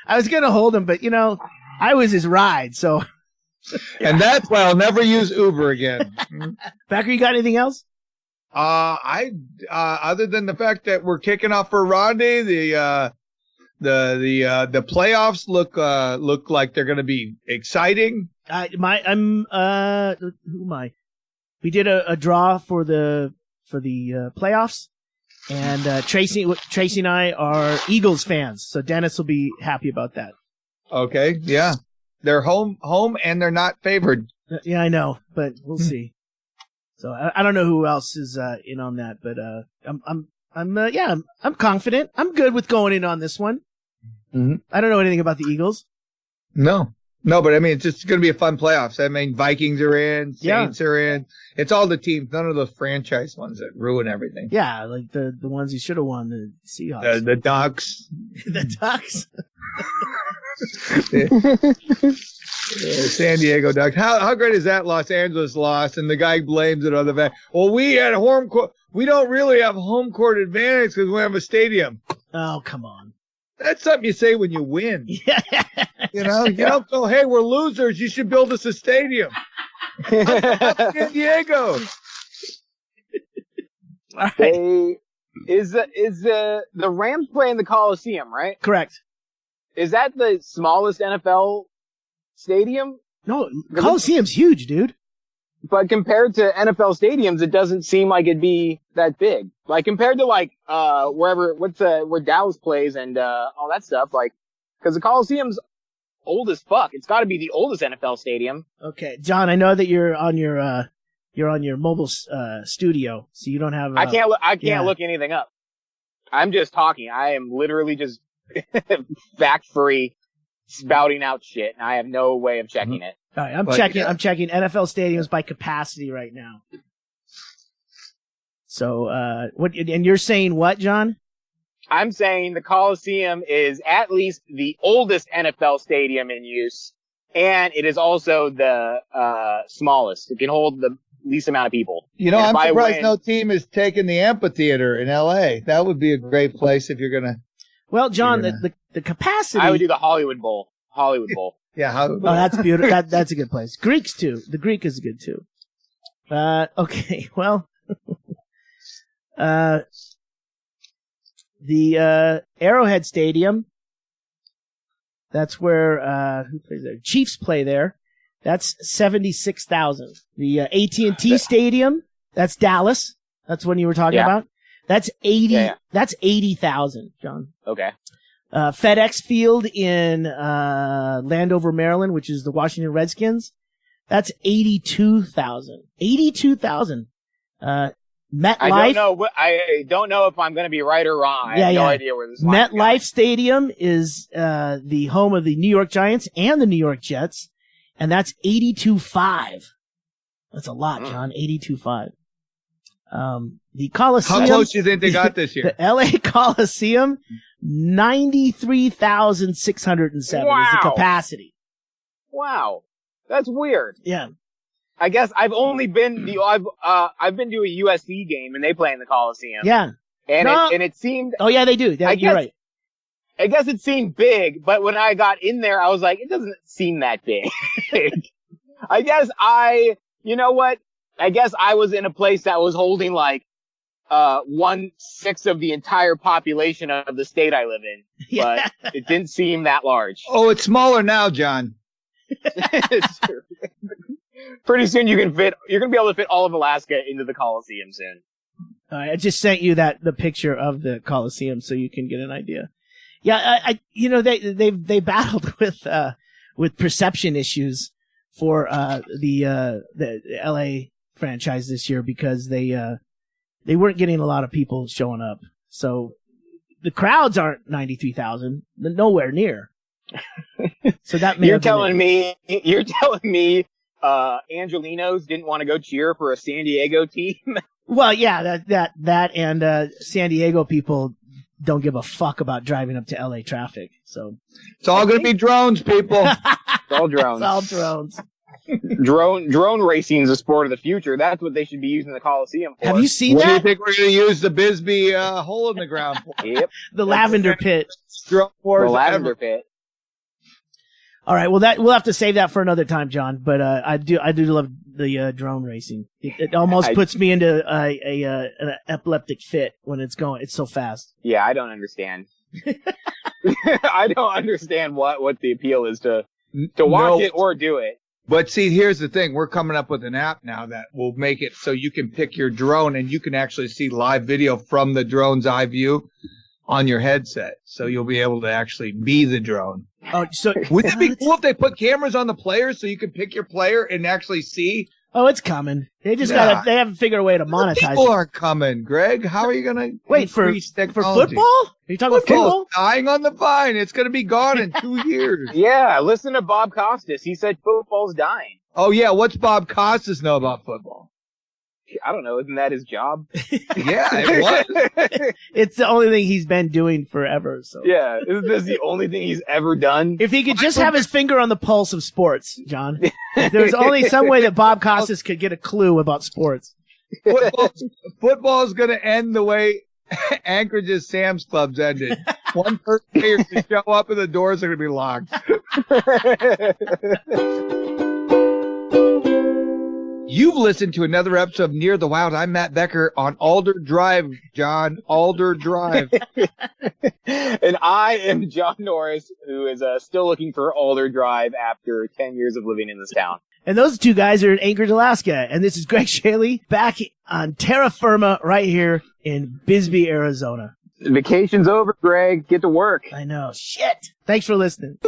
I was going to hold him, but I was his ride, so. And that's why I'll never use Uber again. Becker, you got anything else? Other than the fact that we're kicking off for Ronde, the playoffs look like they're going to be exciting. Who am I? We did a draw for the playoffs, and Tracy and I are Eagles fans, so Dennis will be happy about that. Okay, yeah, they're home, and they're not favored. Yeah, I know, but we'll see. So I don't know who else is in on that, but I'm confident. I'm good with going in on this one. Mm-hmm. I don't know anything about the Eagles. No, but I mean, it's just going to be a fun playoffs. I mean, Vikings are in, Saints are in. It's all the teams, none of those franchise ones that ruin everything. Yeah, like the ones you should have won, the Seahawks. The Ducks. The Ducks. San Diego Ducks. How great is that Los Angeles loss? And the guy blames it on the fact, well, we had home court. We don't really have home court advantage because we have a stadium. Oh, come on. That's something you say when you win. Yeah. You don't go, hey, we're losers. You should build us a stadium. San Diego. All right. Is the Rams playing the Coliseum, right? Correct. Is that the smallest NFL stadium? No, Coliseum's huge, dude. But compared to NFL stadiums, it doesn't seem like it'd be that big. Like compared to like where Dallas plays and all that stuff. Like, because the Coliseum's old as fuck. It's got to be the oldest NFL stadium. Okay, John, I know that you're on your mobile studio, so you don't have. I can't look anything up. I'm just talking. I am literally just fact free, spouting out shit, and I have no way of checking it. All right, I'm checking NFL stadiums by capacity right now. So, what? And you're saying what, John? I'm saying the Coliseum is at least the oldest NFL stadium in use, and it is also the smallest. It can hold the least amount of people. I'm surprised no team has taken the amphitheater in L.A. That would be a great place if you're gonna. Well, John, the capacity. I would do the Hollywood Bowl. Yeah. That's beautiful. That's a good place. Greeks too. The Greek is good too. Okay. Well, the Arrowhead Stadium. That's where who plays there? Chiefs play there. That's 76,000. The AT&T Stadium. That's Dallas. That's one you were talking about. That's 80. Yeah. That's 80,000, John. Okay. FedEx Field in Landover, Maryland, which is the Washington Redskins. That's 82,000. 82,000. MetLife. I don't know if I'm going to be right or wrong. I have no idea where this is. MetLife Stadium is the home of the New York Giants and the New York Jets, and that's 82.5. That's a lot, John. 82.5. The Coliseum. How close do you think they got this year? The LA Coliseum, 93,607 is the capacity. Wow. That's weird. Yeah. I guess I've only been I've been to a USC game and they play in the Coliseum. Yeah. And it seemed. Oh yeah, they do. You're right. I guess it seemed big, but when I got in there, I was like, it doesn't seem that big. I guess you know what? I guess I was in a place that was holding like 1/6 of the entire population of the state I live in, but it didn't seem that large. Oh, it's smaller now, John. Pretty soon you're going to be able to fit all of Alaska into the Coliseum soon. I just sent you the picture of the Coliseum so you can get an idea. Yeah, they battled with perception issues for the LA franchise this year because they weren't getting a lot of people showing up. So the crowds aren't 93,000, nowhere near. So that you're telling me Angelinos didn't want to go cheer for a San Diego team? Well, yeah, that and San Diego people don't give a fuck about driving up to LA traffic. So it's all going to be drones, people. It's all drones. It's all drones. Drone racing is a sport of the future. That's what they should be using the Coliseum for. Have you seen that? What do you think we're going to use the Bisbee hole in the ground for? Yep. The lavender pit. The lavender pit. All right. Well, we'll have to save that for another time, John. But I do love the drone racing. It almost puts me into an epileptic fit when it's going. It's so fast. Yeah, I don't understand. I don't understand what the appeal is to watch it or do it. But see, here's the thing. We're coming up with an app now that will make it so you can pick your drone and you can actually see live video from the drone's eye view on your headset. So you'll be able to actually be the drone. Oh, so wouldn't it be cool if they put cameras on the players so you could pick your player and actually see? Oh, it's coming. They just they haven't figured a way to monetize People it. aren't coming, Greg. How are you going to wait for football? Are you talking about football? Dying on the vine. It's going to be gone in 2 years. Yeah, listen to Bob Costas. He said football's dying. Oh yeah, what's Bob Costas know about football? I don't know. Isn't that his job? Yeah, it was. It's the only thing he's been doing forever. So yeah, isn't this the only thing he's ever done? If he could just have his finger on the pulse of sports, John. If there was only some way that Bob Costas could get a clue about sports. Football is going to end the way Anchorage's Sam's Clubs ended. One person here to show up and the doors are going to be locked. You've listened to another episode of Near the Wild. I'm Matt Becker on Alder Drive, John. Alder Drive. And I am John Norris, who is still looking for Alder Drive after 10 years of living in this town. And those two guys are in Anchorage, Alaska. And this is Ggreg Chaille back on terra firma right here in Bisbee, Arizona. Vacation's over, Greg. Get to work. I know. Shit. Thanks for listening.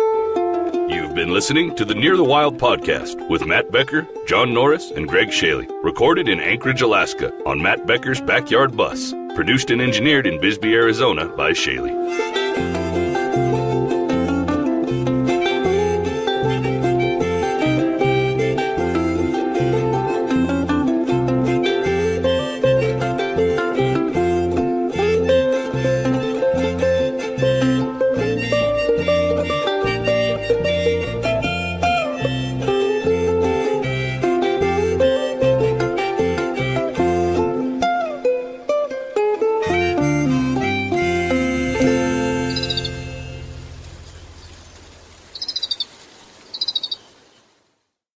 You've been listening to the Near the Wild podcast with Matt Becker, John Norris, and Ggreg Chaille. Recorded in Anchorage, Alaska on Matt Becker's backyard bus. Produced and engineered in Bisbee, Arizona by Chaille.